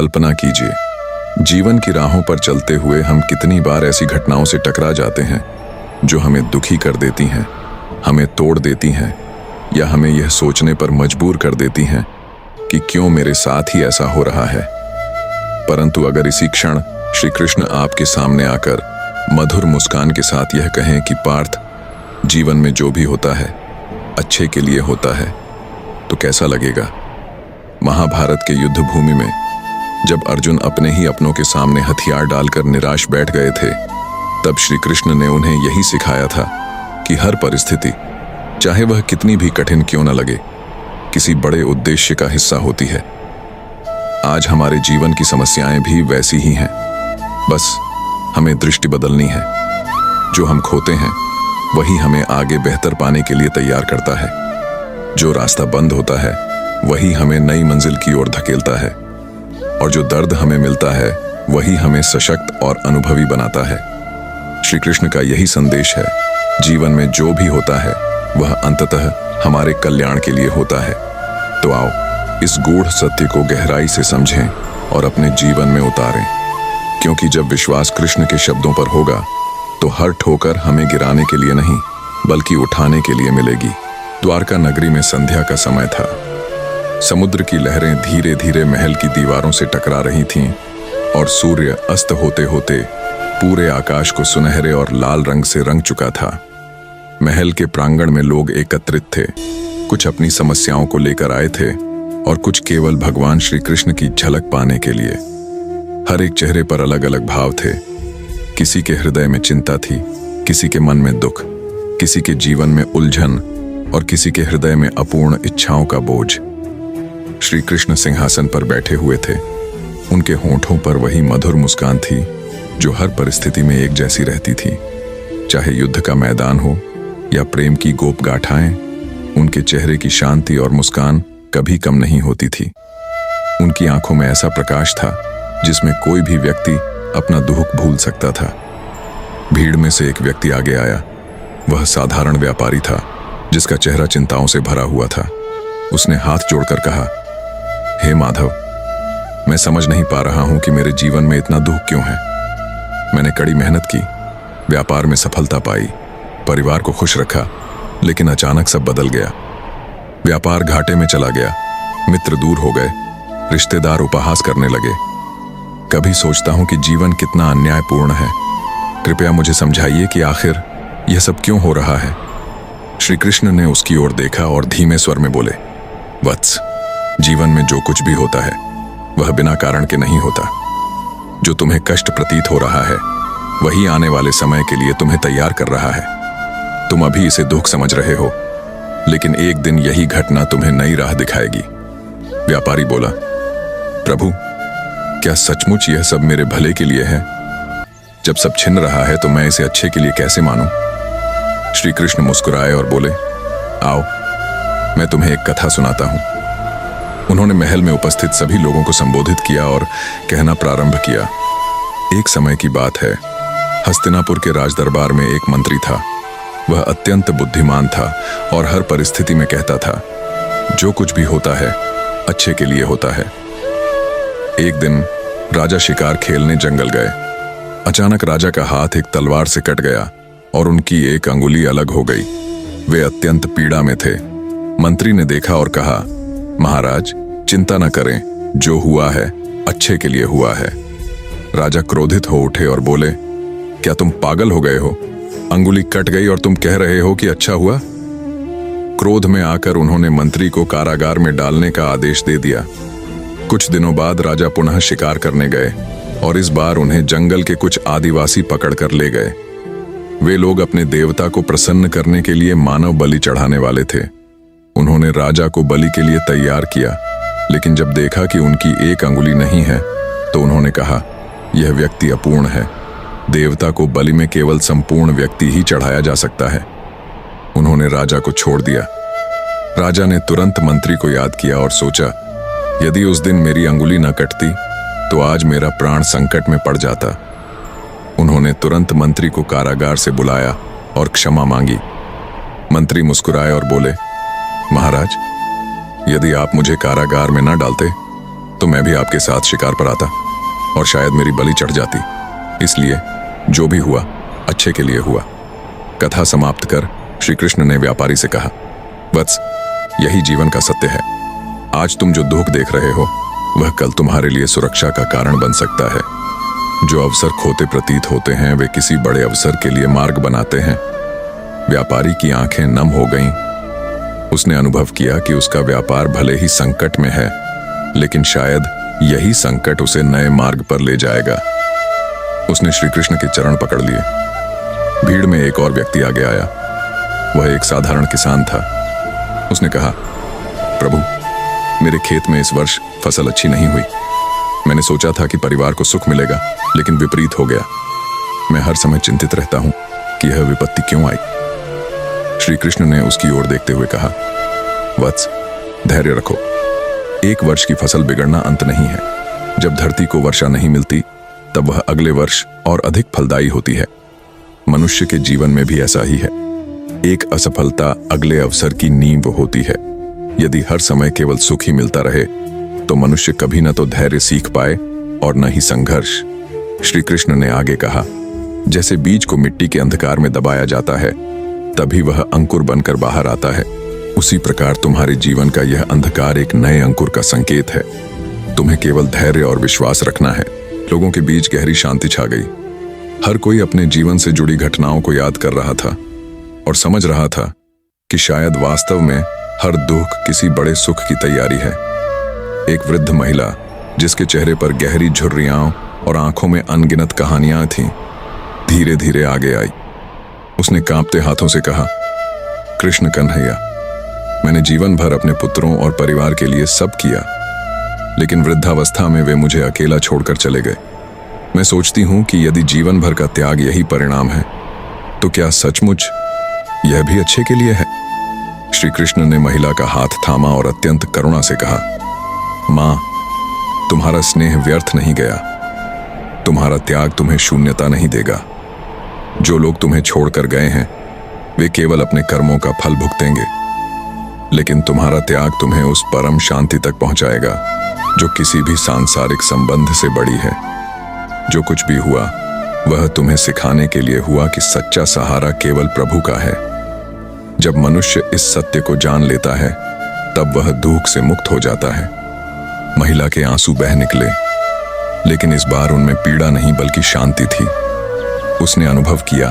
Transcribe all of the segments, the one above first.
कल्पना कीजिए, जीवन की राहों पर चलते हुए हम कितनी बार ऐसी घटनाओं से टकरा जाते हैं जो हमें दुखी कर देती हैं, हमें तोड़ देती हैं या हमें यह सोचने पर मजबूर कर देती हैं कि क्यों मेरे साथ ही ऐसा हो रहा है। परंतु अगर इसी क्षण श्री कृष्ण आपके सामने आकर मधुर मुस्कान के साथ यह कहें कि पार्थ, जीवन में जो भी होता है अच्छे के लिए होता है, तो कैसा लगेगा। महाभारत के युद्ध भूमि में जब अर्जुन अपने ही अपनों के सामने हथियार डालकर निराश बैठ गए थे, तब श्री कृष्ण ने उन्हें यही सिखाया था कि हर परिस्थिति, चाहे वह कितनी भी कठिन क्यों न लगे, किसी बड़े उद्देश्य का हिस्सा होती है। आज हमारे जीवन की समस्याएं भी वैसी ही हैं, बस हमें दृष्टि बदलनी है। जो हम खोते हैं वही हमें आगे बेहतर पाने के लिए तैयार करता है। जो रास्ता बंद होता है वही हमें नई मंजिल की ओर धकेलता है, और जो दर्द हमें मिलता है वही हमें सशक्त और अनुभवी बनाता है। श्री कृष्ण का यही संदेश है, जीवन में जो भी होता है वह अंततः हमारे कल्याण के लिए होता है। तो आओ इस गूढ़ सत्य को गहराई से समझें और अपने जीवन में उतारें, क्योंकि जब विश्वास कृष्ण के शब्दों पर होगा तो हर ठोकर हमें गिराने के लिए नहीं बल्कि उठाने के लिए मिलेगी। द्वारका नगरी में संध्या का समय था। समुद्र की लहरें धीरे धीरे महल की दीवारों से टकरा रही थीं और सूर्य अस्त होते होते पूरे आकाश को सुनहरे और लाल रंग से रंग चुका था। महल के प्रांगण में लोग एकत्रित थे। कुछ अपनी समस्याओं को लेकर आए थे और कुछ केवल भगवान श्री कृष्ण की झलक पाने के लिए। हर एक चेहरे पर अलग अलग भाव थे। किसी के हृदय में चिंता थी, किसी के मन में दुख, किसी के जीवन में उलझन और किसी के हृदय में अपूर्ण इच्छाओं का बोझ। श्री कृष्ण सिंहासन पर बैठे हुए थे। उनके होंठों पर वही मधुर मुस्कान थी जो हर परिस्थिति में एक जैसी रहती थी। चाहे युद्ध का मैदान हो या प्रेम की गोप गाथाएं, उनके चेहरे की शांति और मुस्कान कभी कम नहीं होती थी। उनकी आंखों में ऐसा प्रकाश था जिसमें कोई भी व्यक्ति अपना दुख भूल सकता था। भीड़ में से एक व्यक्ति आगे आया। वह साधारण व्यापारी था जिसका चेहरा चिंताओं से भरा हुआ था। उसने हाथ जोड़कर कहा, हे माधव, मैं समझ नहीं पा रहा हूं कि मेरे जीवन में इतना दुख क्यों है। मैंने कड़ी मेहनत की, व्यापार में सफलता पाई, परिवार को खुश रखा, लेकिन अचानक सब बदल गया। व्यापार घाटे में चला गया, मित्र दूर हो गए, रिश्तेदार उपहास करने लगे। कभी सोचता हूं कि जीवन कितना अन्यायपूर्ण है। कृपया मुझे समझाइए कि आखिर यह सब क्यों हो रहा है। श्री कृष्ण ने उसकी ओर देखा और धीमे स्वर में बोले, वत्स, जीवन में जो कुछ भी होता है वह बिना कारण के नहीं होता। जो तुम्हें कष्ट प्रतीत हो रहा है वही आने वाले समय के लिए तुम्हें तैयार कर रहा है। तुम अभी इसे दुख समझ रहे हो, लेकिन एक दिन यही घटना तुम्हें नई राह दिखाएगी। व्यापारी बोला, प्रभु, क्या सचमुच यह सब मेरे भले के लिए है? जब सब छिन रहा है तो मैं इसे अच्छे के लिए कैसे मानूं? श्री कृष्ण मुस्कुराए और बोले, आओ मैं तुम्हें एक कथा सुनाता हूं। उन्होंने महल में उपस्थित सभी लोगों को संबोधित किया और कहना प्रारंभ किया। एक समय की बात है, हस्तिनापुर के राजदरबार में एक मंत्री था। वह अत्यंत बुद्धिमान था और हर परिस्थिति में कहता था, जो कुछ भी होता है अच्छे के लिए होता है। एक दिन राजा शिकार खेलने जंगल गए। अचानक राजा का हाथ एक तलवार से कट गया और उनकी एक अंगुली अलग हो गई। वे अत्यंत पीड़ा में थे। मंत्री ने देखा और कहा, महाराज, चिंता न करें, जो हुआ है अच्छे के लिए हुआ है। राजा क्रोधित हो उठे और बोले, क्या तुम पागल हो गए हो? अंगुली कट गई और तुम कह रहे हो कि अच्छा हुआ? क्रोध में आकर उन्होंने मंत्री को कारागार में डालने का आदेश दे दिया। कुछ दिनों बाद राजा पुनः शिकार करने गए और इस बार उन्हें जंगल के कुछ आदिवासी पकड़कर ले गए। वे लोग अपने देवता को प्रसन्न करने के लिए मानव बलि चढ़ाने वाले थे। उन्होंने राजा को बलि के लिए तैयार किया, लेकिन जब देखा कि उनकी एक अंगुली नहीं है तो उन्होंने कहा, यह व्यक्ति अपूर्ण है। देवता को बलि में केवल संपूर्ण व्यक्ति ही चढ़ाया जा सकता है। उन्होंने राजा को छोड़ दिया। राजा ने तुरंत मंत्री को याद किया और सोचा, यदि उस दिन मेरी अंगुली न कटती तो आज मेरा प्राण संकट में पड़ जाता। उन्होंने तुरंत मंत्री को कारागार से बुलाया और क्षमा मांगी। मंत्री मुस्कुराए और बोले, महाराज, यदि आप मुझे कारागार में न डालते तो मैं भी आपके साथ शिकार पर आता और शायद मेरी बलि चढ़ जाती। इसलिए जो भी हुआ अच्छे के लिए हुआ। कथा समाप्त कर श्री कृष्ण ने व्यापारी से कहा, वत्स, यही जीवन का सत्य है। आज तुम जो दुख देख रहे हो वह कल तुम्हारे लिए सुरक्षा का कारण बन सकता है। जो अवसर खोते प्रतीत होते हैं वे किसी बड़े अवसर के लिए मार्ग बनाते हैं। व्यापारी की आंखें नम हो गईं। उसने अनुभव किया कि उसका व्यापार भले ही संकट में है, लेकिन शायद यही संकट उसे नए मार्ग पर ले जाएगा। उसने श्री कृष्ण के चरण पकड़ लिए। भीड़ में एक और व्यक्ति आगे आया। वह एक साधारण किसान था। उसने कहा, प्रभु, मेरे खेत में इस वर्ष फसल अच्छी नहीं हुई। मैंने सोचा था कि परिवार को सुख मिलेगा, लेकिन विपरीत हो गया। मैं हर समय चिंतित रहता हूं कि यह विपत्ति क्यों आई। श्री कृष्ण ने उसकी ओर देखते हुए कहा, वत्स, धैर्य रखो। एक वर्ष की फसल बिगड़ना अंत नहीं है। जब धरती को वर्षा नहीं मिलती तब वह अगले वर्ष और अधिक फलदायी होती है। मनुष्य के जीवन में भी ऐसा ही है। एक असफलता अगले अवसर की नींव होती है। यदि हर समय केवल सुख ही मिलता रहे तो मनुष्य कभी न तो धैर्य सीख पाए और न ही संघर्ष। श्री कृष्ण ने आगे कहा, जैसे बीज को मिट्टी के अंधकार में दबाया जाता है तभी वह अंकुर बनकर बाहर आता है, उसी प्रकार तुम्हारे जीवन का यह अंधकार एक नए अंकुर का संकेत है। तुम्हें केवल धैर्य और विश्वास रखना है। लोगों के बीच गहरी शांति छा गई। हर कोई अपने जीवन से जुड़ी घटनाओं को याद कर रहा था और समझ रहा था कि शायद वास्तव में हर दुख किसी बड़े सुख की तैयारी है। एक वृद्ध महिला, जिसके चेहरे पर गहरी झुर्रियां और आंखों में अनगिनत कहानियां थीं, धीरे धीरे आगे आई। उसने कांपते हाथों से कहा, कृष्ण कन्हैया, मैंने जीवन भर अपने पुत्रों और परिवार के लिए सब किया, लेकिन वृद्धावस्था में वे मुझे अकेला छोड़कर चले गए। मैं सोचती हूं कि यदि जीवन भर का त्याग यही परिणाम है तो क्या सचमुच यह भी अच्छे के लिए है। श्री कृष्ण ने महिला का हाथ थामा और अत्यंत करुणा से कहा, मां, तुम्हारा स्नेह व्यर्थ नहीं गया। तुम्हारा त्याग तुम्हें शून्यता नहीं देगा। जो लोग तुम्हें छोड़कर गए हैं वे केवल अपने कर्मों का फल भुगतेंगे, लेकिन तुम्हारा त्याग तुम्हें उस परम शांति तक पहुंचाएगा जो किसी भी सांसारिक संबंध से बड़ी है। जो कुछ भी हुआ वह तुम्हें सिखाने के लिए हुआ कि सच्चा सहारा केवल प्रभु का है। जब मनुष्य इस सत्य को जान लेता है तब वह दुख से मुक्त हो जाता है। महिला के आंसू बह निकले, लेकिन इस बार उनमें पीड़ा नहीं बल्कि शांति थी। उसने अनुभव किया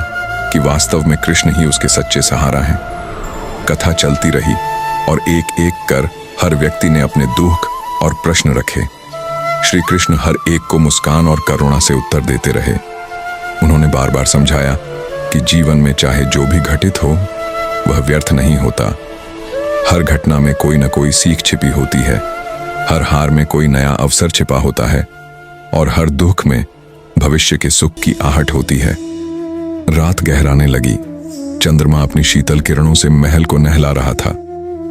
कि वास्तव में कृष्ण ही उसके सच्चे सहारा हैं। कथा चलती रही और एक एक कर हर व्यक्ति ने अपने दुख और प्रश्न रखे। श्री कृष्ण हर एक को मुस्कान और करुणा से उत्तर देते रहे। उन्होंने बार बार समझाया कि जीवन में चाहे जो भी घटित हो वह व्यर्थ नहीं होता। हर घटना में कोई न कोई सीख छिपी होती है, हर हार में कोई नया अवसर छिपा होता है और हर दुख में भविष्य के सुख की आहट होती है। रात गहराने लगी। चंद्रमा अपनी शीतल किरणों से महल को नहला रहा था।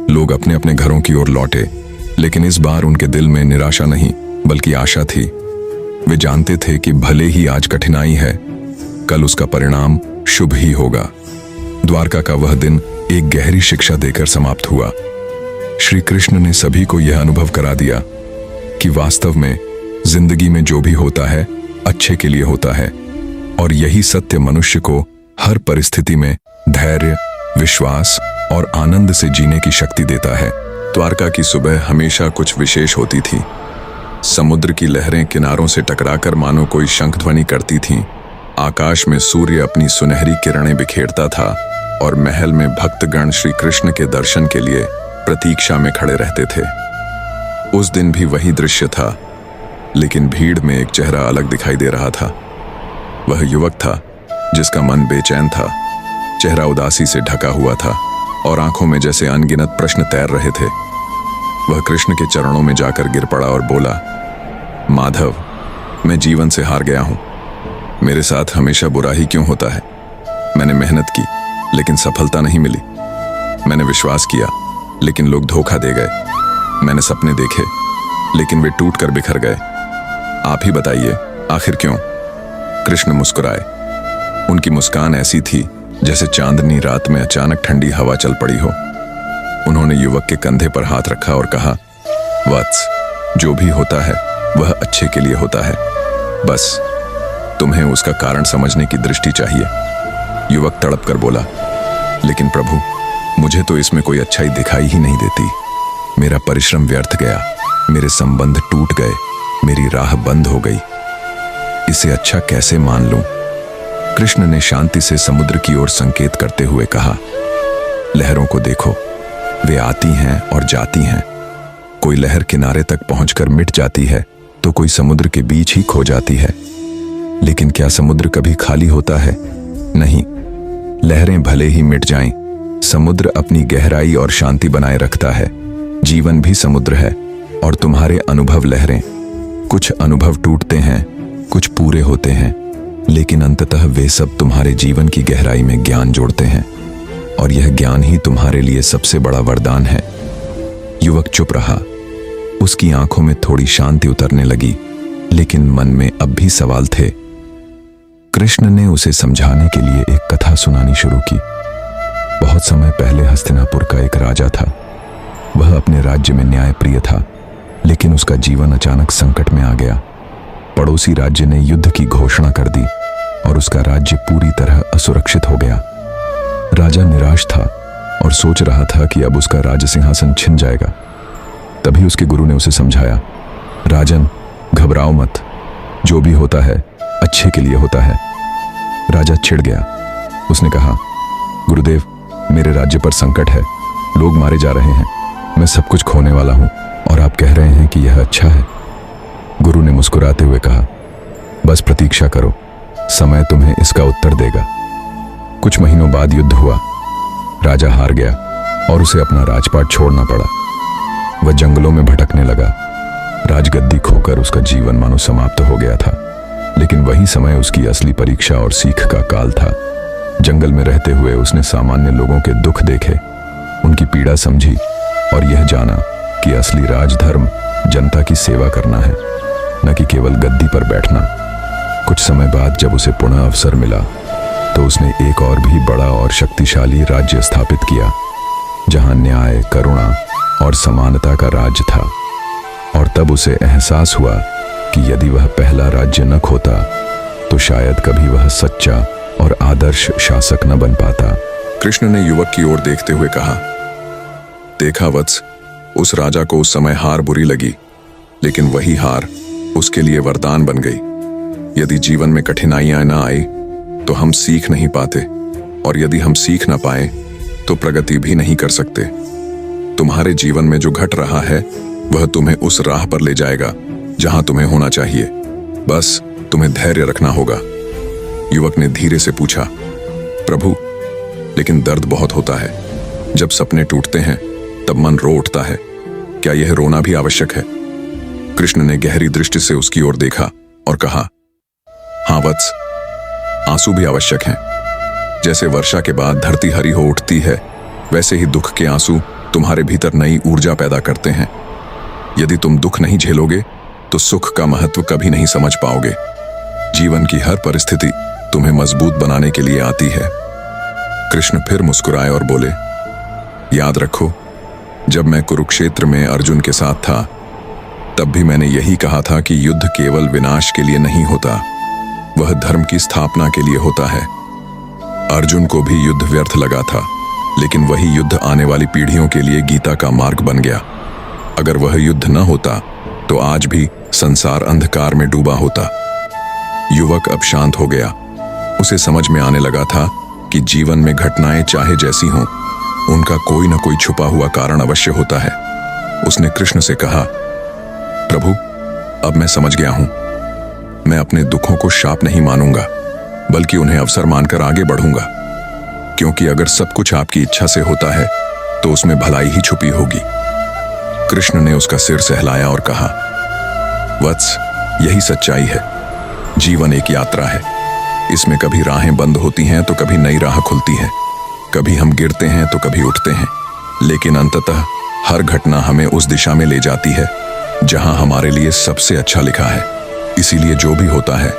लोग अपने अपने घरों की ओर लौटे, लेकिन इस बार उनके दिल में निराशा नहीं बल्कि आशा थी। वे जानते थे कि भले ही आज कठिनाई है, कल उसका परिणाम शुभ ही होगा। द्वारका का वह दिन एक गहरी शिक्षा देकर समाप्त हुआ। श्री कृष्ण ने सभी को यह अनुभव करा दिया कि वास्तव में जिंदगी में जो भी होता है अच्छे के लिए होता है, और यही सत्य मनुष्य को हर परिस्थिति में धैर्य, विश्वास और आनंद से जीने की शक्ति देता है। द्वारका की सुबह हमेशा कुछ विशेष होती थी। समुद्र की लहरें किनारों से टकराकर मानो कोई शंख ध्वनि करती थीं। आकाश में सूर्य अपनी सुनहरी किरणें बिखेरता था और महल में भक्तगण श्री कृष्ण के दर्शन के लिए प्रतीक्षा में खड़े रहते थे। उस दिन भी वही दृश्य था, लेकिन भीड़ में एक चेहरा अलग दिखाई दे रहा था। वह युवक था जिसका मन बेचैन था। चेहरा उदासी से ढका हुआ था और आंखों में जैसे अनगिनत प्रश्न तैर रहे थे। वह कृष्ण के चरणों में जाकर गिर पड़ा और बोला, माधव, मैं जीवन से हार गया हूं। मेरे साथ हमेशा बुरा ही क्यों होता है? मैंने मेहनत की लेकिन सफलता नहीं मिली। मैंने विश्वास किया लेकिन लोग धोखा दे गए। मैंने सपने देखे लेकिन वे टूट कर बिखर गए। आप ही बताइए, आखिर क्यों? कृष्ण मुस्कुराए। उनकी मुस्कान ऐसी थी जैसे चांदनी रात में अचानक ठंडी हवा चल पड़ी हो। उन्होंने युवक के कंधे पर हाथ रखा और कहा, वत्स, जो भी होता है वह अच्छे के लिए होता है, बस तुम्हें उसका कारण समझने की दृष्टि चाहिए। युवक तड़प कर बोला, लेकिन प्रभु, मुझे तो इसमें कोई अच्छाई दिखाई ही नहीं देती। मेरा परिश्रम व्यर्थ गया, मेरे संबंध टूट गए, मेरी राह बंद हो गई। इसे अच्छा कैसे मान लूं? कृष्ण ने शांति से समुद्र की ओर संकेत करते हुए कहा, लहरों को देखो, वे आती हैं और जाती हैं। कोई लहर किनारे तक पहुंचकर मिट जाती है तो कोई समुद्र के बीच ही खो जाती है। लेकिन क्या समुद्र कभी खाली होता है? नहीं। लहरें भले ही मिट जाएं, समुद्र अपनी गहराई और शांति बनाए रखता है। जीवन भी समुद्र है और तुम्हारे अनुभव लहरें। कुछ अनुभव टूटते हैं, कुछ पूरे होते हैं, लेकिन अंततः वे सब तुम्हारे जीवन की गहराई में ज्ञान जोड़ते हैं, और यह ज्ञान ही तुम्हारे लिए सबसे बड़ा वरदान है। युवक चुप रहा। उसकी आंखों में थोड़ी शांति उतरने लगी, लेकिन मन में अब भी सवाल थे। कृष्ण ने उसे समझाने के लिए एक कथा सुनानी शुरू की। बहुत समय पहले हस्तिनापुर का एक राजा था। वह अपने राज्य में न्यायप्रिय था, लेकिन उसका जीवन अचानक संकट में आ गया। पड़ोसी राज्य ने युद्ध की घोषणा कर दी और उसका राज्य पूरी तरह असुरक्षित हो गया। राजा निराश था और सोच रहा था कि अब उसका राज सिंहासन छिन जाएगा। तभी उसके गुरु ने उसे समझाया, राजन, घबराओ मत, जो भी होता है अच्छे के लिए होता है। राजा चिढ़ गया। उसने कहा, गुरुदेव, मेरे राज्य पर संकट है, लोग मारे जा रहे हैं, मैं सब कुछ खोने वाला हूं और आप कह रहे हैं कि यह अच्छा है। गुरु ने मुस्कुराते हुए कहा, बस प्रतीक्षा करो, समय तुम्हें इसका उत्तर देगा। कुछ महीनों बाद युद्ध हुआ। राजा हार गया और उसे अपना राजपाट छोड़ना पड़ा। वह जंगलों में भटकने लगा। राजगद्दी खोकर उसका जीवन मानो समाप्त हो गया था। लेकिन वही समय उसकी असली परीक्षा और सीख का काल था। जंगल में रहते हुए उसने सामान्य लोगों के दुख देखे, उनकी पीड़ा समझी और यह जाना कि असली राजधर्म जनता की सेवा करना है, न कि केवल गद्दी पर बैठना। कुछ समय बाद जब उसे पुनः अवसर मिला तो उसने एक और भी बड़ा और शक्तिशाली राज्य स्थापित किया, जहां न्याय, करुणा और समानता का राज था। और तब उसे एहसास हुआ कि यदि वह पहला राज्य न खोता तो शायद कभी वह सच्चा और आदर्श शासक न बन पाता। कृष्ण ने युवक की ओर देखते हुए कहा, देखा वत्स, उस राजा को उस समय हार बुरी लगी, लेकिन वही हार उसके लिए वरदान बन गई। यदि जीवन में कठिनाइयां न आई तो हम सीख नहीं पाते, और यदि हम सीख ना पाए तो प्रगति भी नहीं कर सकते। तुम्हारे जीवन में जो घट रहा है वह तुम्हें उस राह पर ले जाएगा जहां तुम्हें होना चाहिए। बस तुम्हें धैर्य रखना होगा। युवक ने धीरे से पूछा, प्रभु, लेकिन दर्द बहुत होता है। जब सपने टूटते हैं तब मन रो उठता है। क्या यह रोना भी आवश्यक है? कृष्ण ने गहरी दृष्टि से उसकी ओर देखा और कहा, हाँ वत्स, आंसू भी आवश्यक हैं। जैसे वर्षा के बाद धरती हरी हो उठती है, वैसे ही दुख के आंसू तुम्हारे भीतर नई ऊर्जा पैदा करते हैं। यदि तुम दुख नहीं झेलोगे तो सुख का महत्व कभी नहीं समझ पाओगे। जीवन की हर परिस्थिति तुम्हें मजबूत बनाने के लिए आती है। कृष्ण फिर मुस्कुराए और बोले, याद रखो, जब मैं कुरुक्षेत्र में अर्जुन के साथ था तब भी मैंने यही कहा था कि युद्ध केवल विनाश के लिए नहीं होता, वह धर्म की स्थापना के लिए होता है। अर्जुन को भी युद्ध व्यर्थ लगा था, लेकिन वही युद्ध आने वाली पीढ़ियों के लिए गीता का मार्ग बन गया। अगर वह युद्ध न होता तो आज भी संसार अंधकार में डूबा होता। युवक अब शांत हो गया। उसे समझ में आने लगा था कि जीवन में घटनाएं चाहे जैसी हों, उनका कोई न कोई छुपा हुआ कारण अवश्य होता है। उसने कृष्ण से कहा, प्रभु, अब मैं समझ गया हूं। मैं अपने दुखों को शाप नहीं मानूंगा, बल्कि उन्हें अवसर मानकर आगे बढ़ूंगा, क्योंकि अगर सब कुछ आपकी इच्छा से होता है तो उसमें भलाई ही छुपी होगी। कृष्ण ने उसका सिर सहलाया और कहा, वत्स, यही सच्चाई है। जीवन एक यात्रा है। इसमें कभी राहें बंद होती हैं तो कभी नई राह खुलती है। कभी हम गिरते हैं तो कभी उठते हैं, लेकिन अंततः हर घटना हमें उस दिशा में ले जाती है जहां हमारे लिए सबसे अच्छा लिखा है। इसीलिए जो भी होता है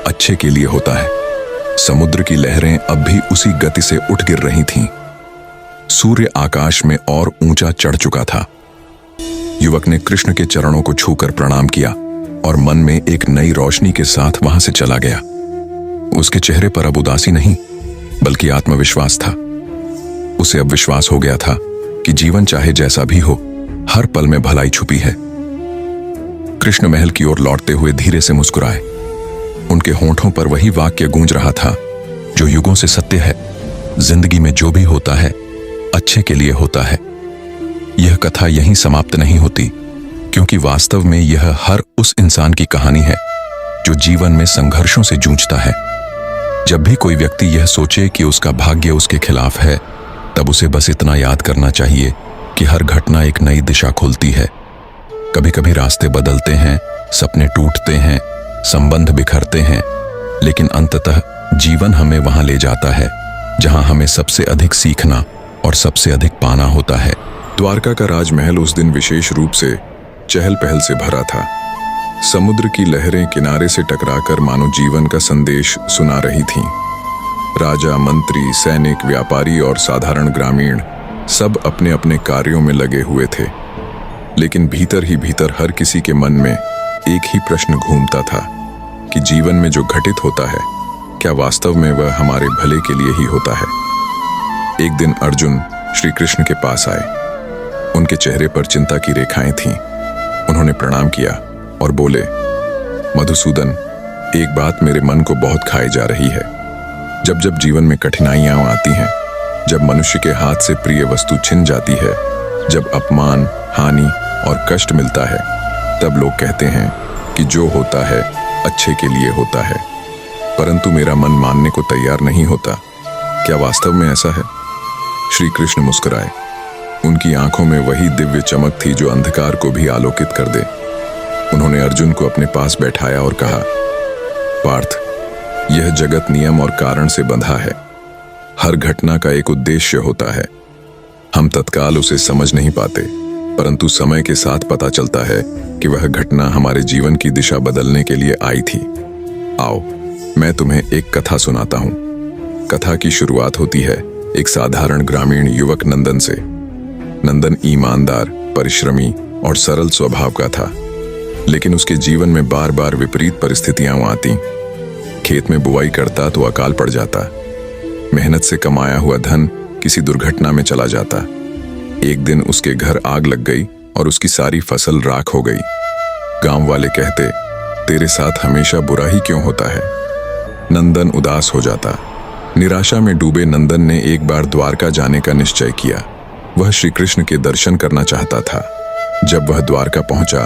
अच्छे के लिए होता है। समुद्र की लहरें अब भी उसी गति से उठ गिर रही थीं। सूर्य आकाश में और ऊंचा चढ़ चुका था। युवक ने कृष्ण के चरणों को छूकर प्रणाम किया और मन में एक नई रोशनी के साथ वहां से चला गया। उसके चेहरे पर अब उदासी नहीं बल्कि आत्मविश्वास था। उसे अब विश्वास हो गया था कि जीवन चाहे जैसा भी हो, हर पल में भलाई छुपी है। कृष्ण महल की ओर लौटते हुए धीरे से मुस्कुराए। उनके होंठों पर वही वाक्य गूंज रहा था जो युगों से सत्य है, जिंदगी में जो भी होता है अच्छे के लिए होता है। यह कथा यहीं समाप्त नहीं होती, क्योंकि वास्तव में यह हर उस इंसान की कहानी है जो जीवन में संघर्षों से जूझता है। जब भी कोई व्यक्ति यह सोचे कि उसका भाग्य उसके खिलाफ है, तब उसे बस इतना याद करना चाहिए कि हर घटना एक नई दिशा खोलती है। कभी कभी रास्ते बदलते हैं, सपने टूटते हैं, संबंध बिखरते हैं, लेकिन अंततः जीवन हमें वहां ले जाता है जहां हमें सबसे अधिक सीखना और सबसे अधिक पाना होता है। द्वारका का राजमहल उस दिन विशेष रूप से चहल पहल से भरा था। समुद्र की लहरें किनारे से टकराकर मानो जीवन का संदेश सुना रही थीं। राजा, मंत्री, सैनिक, व्यापारी और साधारण ग्रामीण सब अपने अपने कार्यों में लगे हुए थे, लेकिन भीतर ही भीतर हर किसी के मन में एक ही प्रश्न घूमता था कि जीवन में जो घटित होता है, क्या वास्तव में वह हमारे भले के लिए ही होता है। एक दिन अर्जुन श्री कृष्ण के पास आए। उनके चेहरे पर चिंता की रेखाएं थीं। उन्होंने प्रणाम किया और बोले, मधुसूदन, एक बात मेरे मन को बहुत खाई जा रही है। जब जब जीवन में कठिनाइयां आती हैं, जब मनुष्य के हाथ से प्रिय वस्तु छिन जाती है, जब अपमान, हानि और कष्ट मिलता है, तब लोग कहते हैं कि जो होता है अच्छे के लिए होता है। परंतु मेरा मन मानने को तैयार नहीं होता। क्या वास्तव में ऐसा है? श्री कृष्ण मुस्कुराए। उनकी आंखों में वही दिव्य चमक थी जो अंधकार को भी आलोकित कर दे। उन्होंने अर्जुन को अपने पास बैठाया और कहा, पार्थ, यह जगत नियम और कारण से बंधा है। हर घटना का एक उद्देश्य होता है। हम तत्काल उसे समझ नहीं पाते, परंतु समय के साथ पता चलता है कि वह घटना हमारे जीवन की दिशा बदलने के लिए आई थी। आओ, मैं तुम्हें एक कथा सुनाता हूं। कथा की शुरुआत होती है एक साधारण ग्रामीण युवक नंदन से। नंदन ईमानदार, परिश्रमी और सरल स्वभाव का था, लेकिन उसके जीवन में बार बार विपरीत परिस्थितियां आती। खेत में बुआई करता तो अकाल पड़ जाता। मेहनत से कमाया हुआ धन किसी दुर्घटना में चला जाता। एक दिन उसके घर आग लग गई और उसकी सारी फसल राख हो गई। गांव वाले कहते, तेरे साथ हमेशा बुरा ही क्यों होता है? नंदन उदास हो जाता। निराशा में डूबे नंदन ने एक बार द्वारका जाने का निश्चय किया। वह श्री कृष्ण के दर्शन करना चाहता था। जब वह द्वारका पहुंचा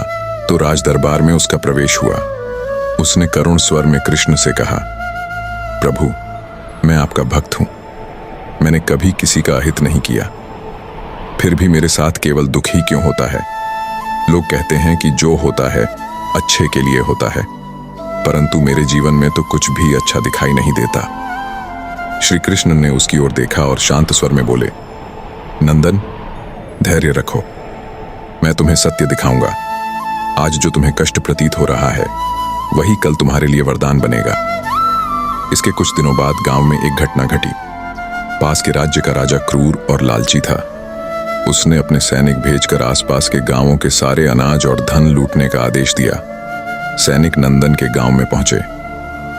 तो राज दरबार में उसका प्रवेश हुआ। उसने करुण स्वर में कृष्ण से कहा, प्रभु, मैं आपका भक्त हूं। मैंने कभी किसी का अहित नहीं किया, फिर भी मेरे साथ केवल दुख ही क्यों होता है? लोग कहते हैं कि जो होता है अच्छे के लिए होता है, परंतु मेरे जीवन में तो कुछ भी अच्छा दिखाई नहीं देता। श्री कृष्ण ने उसकी ओर देखा और शांत स्वर में बोले, नंदन, धैर्य रखो। मैं तुम्हें सत्य दिखाऊंगा। आज जो तुम्हें कष्ट प्रतीत हो रहा है, वही कल तुम्हारे लिए वरदान बनेगा। इसके कुछ दिनों बाद गांव में एक घटना घटी। पास के राज्य का राजा क्रूर और लालची था। उसने अपने सैनिक भेजकर आसपास के गांवों के सारे अनाज और धन लूटने का आदेश दिया। सैनिक नंदन के गांव में पहुंचे।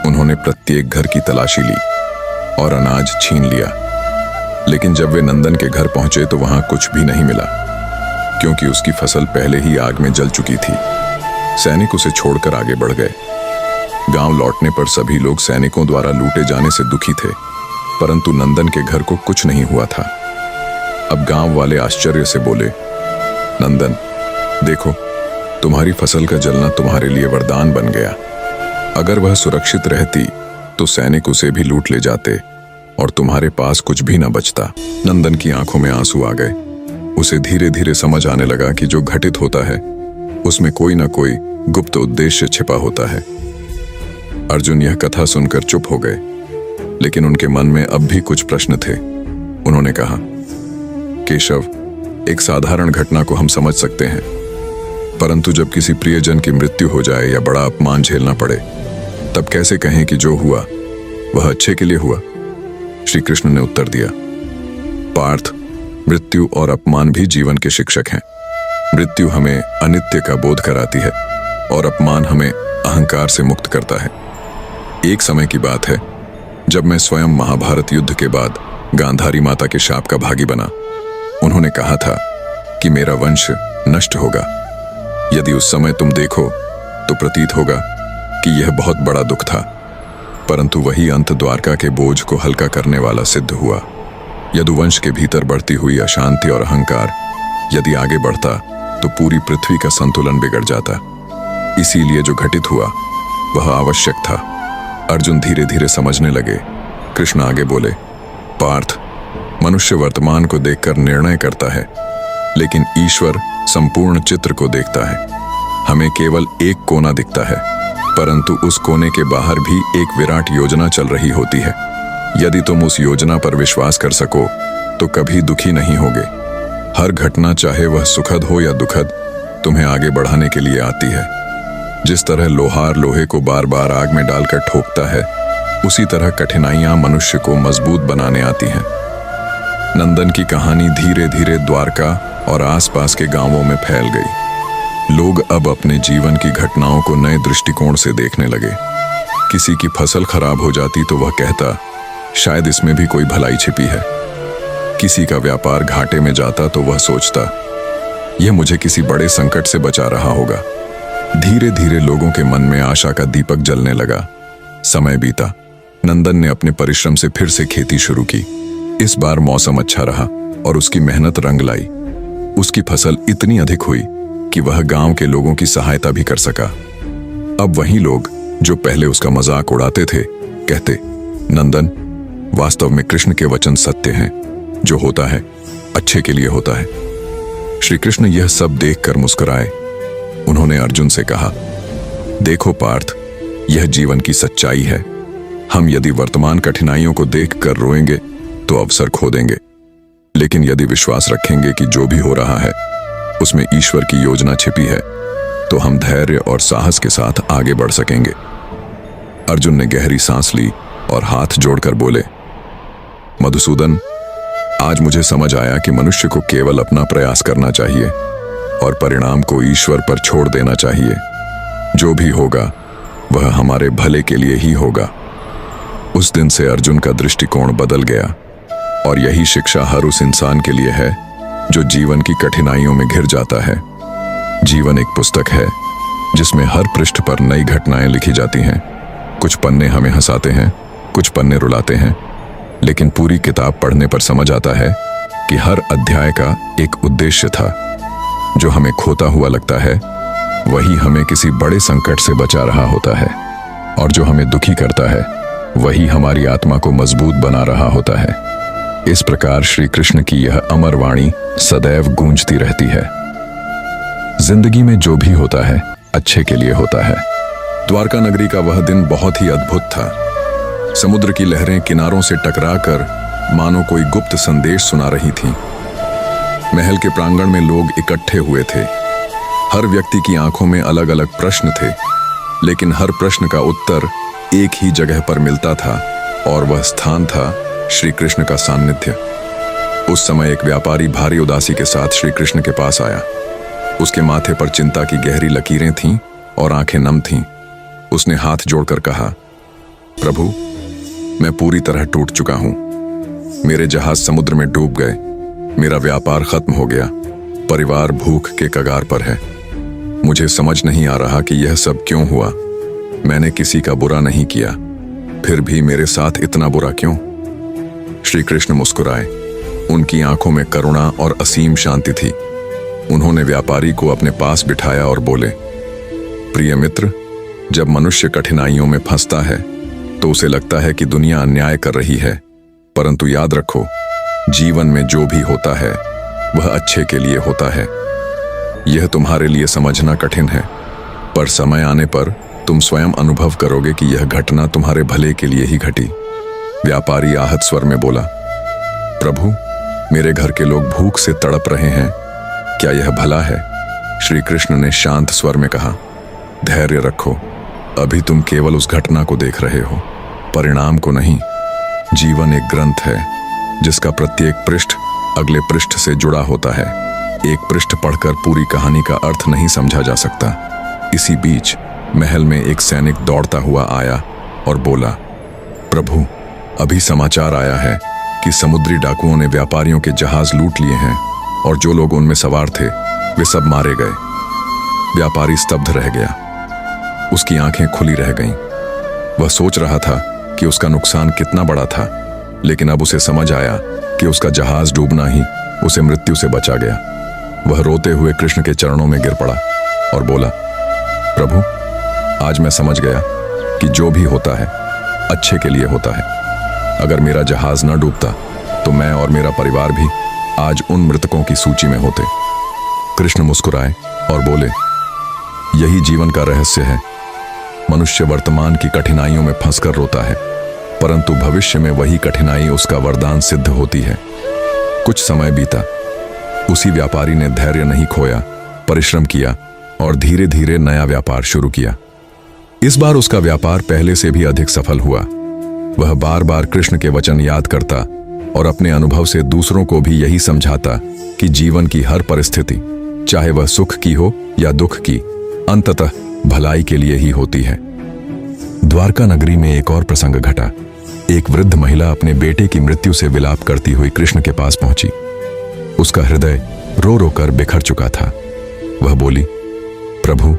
उन्होंने प्रत्येक घर की तलाशी ली और अनाज छीन लिया, लेकिन जब वे नंदन के घर पहुंचे तो वहां कुछ भी नहीं मिला, क्योंकि उसकी फसल पहले ही आग में जल चुकी थी। सैनिक उसे छोड़कर आगे बढ़ गए। गांव लौटने पर सभी लोग सैनिकों द्वारा लूटे जाने से दुखी थे, परंतु नंदन के घर को कुछ नहीं हुआ था। अब गांव वाले आश्चर्य से बोले, नंदन, देखो, तुम्हारी फसल का जलना तुम्हारे लिए वरदान बन गया। अगर वह सुरक्षित रहती तो सैनिक उसे भी लूट ले जाते और तुम्हारे पास कुछ भी न बचता। नंदन की आंखों में आंसू आ गए। उसे धीरे धीरे समझ आने लगा कि जो घटित होता है उसमें कोई न कोई गुप्त उद्देश्य छिपा होता है। अर्जुन यह कथा सुनकर चुप हो गए, लेकिन उनके मन में अब भी कुछ प्रश्न थे। उन्होंने कहा, केशव, एक साधारण घटना को हम समझ सकते हैं, परंतु जब किसी प्रियजन की मृत्यु हो जाए या बड़ा अपमान झेलना पड़े, तब कैसे कहें कि जो हुआ वह अच्छे के लिए हुआ? श्री कृष्ण ने उत्तर दिया, पार्थ, मृत्यु और अपमान भी जीवन के शिक्षक हैं। मृत्यु हमें अनित्य का बोध कराती है और अपमान हमें अहंकार से मुक्त करता है। एक समय की बात है जब मैं स्वयं महाभारत युद्ध के बाद गांधारी माता के शाप का भागी बना। उन्होंने कहा था कि मेरा वंश नष्ट होगा। यदि उस समय तुम देखो तो प्रतीत होगा कि यह बहुत बड़ा दुख था, परंतु वही अंत द्वारका के बोझ को हल्का करने वाला सिद्ध हुआ। यदुवंश के भीतर बढ़ती हुई अशांति और अहंकार यदि आगे बढ़ता तो पूरी पृथ्वी का संतुलन बिगड़ जाता। इसीलिए जो घटित हुआ वह आवश्यक था। अर्जुन धीरे धीरे समझने लगे। कृष्ण आगे बोले, पार्थ, मनुष्य वर्तमान को देखकर निर्णय करता है, लेकिन ईश्वर संपूर्ण चित्र को देखता है। हमें केवल एक कोना दिखता है, परंतु उस कोने के बाहर भी एक विराट योजना चल रही होती है। यदि तुम उस योजना पर विश्वास कर सको तो कभी दुखी नहीं होगे। हर घटना, चाहे वह सुखद हो या दुखद, तुम्हें आगे बढ़ाने के लिए आती है। जिस तरह लोहार लोहे को बार बार आग में डालकर ठोकता है, उसी तरह कठिनाइयां मनुष्य को मजबूत बनाने आती हैं। नंदन की कहानी धीरे धीरे द्वारका और आसपास के गांवों में फैल गई। लोग अब अपने जीवन की घटनाओं को नए दृष्टिकोण से देखने लगे। किसी की फसल खराब हो जाती तो वह कहता, शायद इसमें भी कोई भलाई छिपी है। किसी का व्यापार घाटे में जाता तो वह सोचता, यह मुझे किसी बड़े संकट से बचा रहा होगा। धीरे धीरे लोगों के मन में आशा का दीपक जलने लगा। समय बीता। नंदन ने अपने परिश्रम से फिर से खेती शुरू की। इस बार मौसम अच्छा रहा और उसकी मेहनत रंग लाई। उसकी फसल इतनी अधिक हुई कि वह गांव के लोगों की सहायता भी कर सका। अब वही लोग जो पहले उसका मजाक उड़ाते थे कहते, नंदन, वास्तव में कृष्ण के वचन सत्य हैं। जो होता है अच्छे के लिए होता है। श्री कृष्ण यह सब देखकर मुस्कुराए। उन्होंने अर्जुन से कहा, देखो पार्थ, यह जीवन की सच्चाई है। हम यदि वर्तमान कठिनाइयों को देखकर रोएंगे तो अवसर खो देंगे, लेकिन यदि विश्वास रखेंगे कि जो भी हो रहा है उसमें ईश्वर की योजना छिपी है, तो हम धैर्य और साहस के साथ आगे बढ़ सकेंगे। अर्जुन ने गहरी सांस ली और हाथ जोड़कर बोले, मधुसूदन, आज मुझे समझ आया कि मनुष्य को केवल अपना प्रयास करना चाहिए और परिणाम को ईश्वर पर छोड़ देना चाहिए। जो भी होगा वह हमारे भले के लिए ही होगा। उस दिन से अर्जुन का दृष्टिकोण बदल गया और यही शिक्षा हर उस इंसान के लिए है जो जीवन की कठिनाइयों में घिर जाता है। जीवन एक पुस्तक है जिसमें हर पृष्ठ पर नई घटनाएं लिखी जाती हैं। कुछ पन्ने हमें हंसाते हैं, कुछ पन्ने रुलाते हैं, लेकिन पूरी किताब पढ़ने पर समझ आता है कि हर अध्याय का एक उद्देश्य था। जो हमें खोता हुआ लगता है वही हमें किसी बड़े संकट से बचा रहा होता है, और जो हमें दुखी करता है वही हमारी आत्मा को मजबूत बना रहा होता है। इस प्रकार श्री कृष्ण की यह अमर वाणी सदैव गूंजती रहती है। जिंदगी में जो भी होता है अच्छे के लिए होता है। द्वारका नगरी का वह दिन बहुत ही अद्भुत था। समुद्र की लहरें किनारों से टकराकर मानो कोई गुप्त संदेश सुना रही थीं। महल के प्रांगण में लोग इकट्ठे हुए थे। हर व्यक्ति की आंखों में अलग अलग प्रश्न थे, लेकिन हर प्रश्न का उत्तर एक ही जगह पर मिलता था, और वह स्थान था श्री कृष्ण का सान्निध्य। उस समय एक व्यापारी भारी उदासी के साथ श्री कृष्ण के पास आया। उसके माथे पर चिंता की गहरी लकीरें थीं और आंखें नम थीं। उसने हाथ जोड़कर कहा, प्रभु, मैं पूरी तरह टूट चुका हूं। मेरे जहाज समुद्र में डूब गए, मेरा व्यापार खत्म हो गया, परिवार भूख के कगार पर है। मुझे समझ नहीं आ रहा कि यह सब क्यों हुआ। मैंने किसी का बुरा नहीं किया, फिर भी मेरे साथ इतना बुरा क्यों? श्री कृष्ण मुस्कुराए। उनकी आंखों में करुणा और असीम शांति थी। उन्होंने व्यापारी को अपने पास बिठाया और बोले, प्रिय मित्र, जब मनुष्य कठिनाइयों में फंसता है तो उसे लगता है कि दुनिया अन्याय कर रही है, परंतु याद रखो, जीवन में जो भी होता है वह अच्छे के लिए होता है। यह तुम्हारे लिए समझना कठिन है, पर समय आने पर तुम स्वयं अनुभव करोगे कि यह घटना तुम्हारे भले के लिए ही घटी। व्यापारी आहत स्वर में बोला, प्रभु, मेरे घर के लोग भूख से तड़प रहे हैं, क्या यह भला है? श्री कृष्ण ने शांत स्वर में कहा, धैर्य रखो, अभी तुम केवल उस घटना को देख रहे हो, परिणाम को नहीं। जीवन एक ग्रंथ है जिसका प्रत्येक पृष्ठ अगले पृष्ठ से जुड़ा होता है। एक पृष्ठ पढ़कर पूरी कहानी का अर्थ नहीं समझा जा सकता। इसी बीच महल में एक सैनिक दौड़ता हुआ आया और बोला, प्रभु, अभी समाचार आया है कि समुद्री डाकुओं ने व्यापारियों के जहाज लूट लिए हैं और जो लोग उनमें सवार थे वे सब मारे गए। व्यापारी स्तब्ध रह गया, उसकी आंखें खुली रह गईं। वह सोच रहा था कि उसका नुकसान कितना बड़ा था, लेकिन अब उसे समझ आया कि उसका जहाज डूबना ही उसे मृत्यु से बचा गया। वह रोते हुए कृष्ण के चरणों में गिर पड़ा और बोला, प्रभु, आज मैं समझ गया कि जो भी होता है अच्छे के लिए होता है। अगर मेरा जहाज न डूबता तो मैं और मेरा परिवार भी आज उन मृतकों की सूची में होते। कृष्ण मुस्कुराए और बोले, यही जीवन का रहस्य है। मनुष्य वर्तमान की कठिनाइयों में फंसकर रोता है, परंतु भविष्य में वही कठिनाई उसका वरदान सिद्ध होती है। कुछ समय बीता, उसी व्यापारी ने धैर्य नहीं खोया, परिश्रम किया और धीरे धीरे नया व्यापार शुरू किया। इस बार उसका व्यापार पहले से भी अधिक सफल हुआ। वह बार बार कृष्ण के वचन याद करता और अपने अनुभव से दूसरों को भी यही समझाता कि जीवन की हर परिस्थिति, चाहे वह सुख की हो या दुख की, अंततः भलाई के लिए ही होती है। द्वारका नगरी में एक और प्रसंग घटा। एक वृद्ध महिला अपने बेटे की मृत्यु से विलाप करती हुई कृष्ण के पास पहुंची। उसका हृदय रो रो कर बिखर चुका था। वह बोली, प्रभु,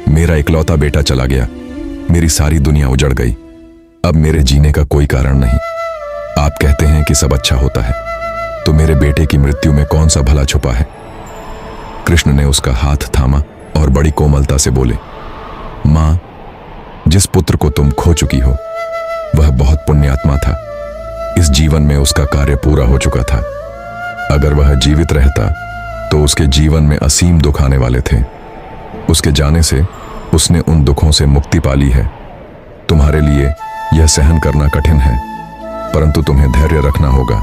मेरा इकलौता बेटा चला गया, मेरी सारी दुनिया उजड़ गई। अब मेरे जीने का कोई कारण नहीं। आप कहते हैं कि सब अच्छा होता है, तो मेरे बेटे की मृत्यु में कौन सा भला छुपा है? कृष्ण ने उसका हाथ थामा और बड़ी कोमलता से बोले, मां, जिस पुत्र को तुम खो चुकी हो वह बहुत पुण्यात्मा था। इस जीवन में उसका कार्य पूरा हो चुका था। अगर वह जीवित रहता तो उसके जीवन में असीम दुख आने वाले थे। उसके जाने से उसने उन दुखों से मुक्ति पा ली है। तुम्हारे लिए यह सहन करना कठिन है, परंतु तुम्हें धैर्य रखना होगा।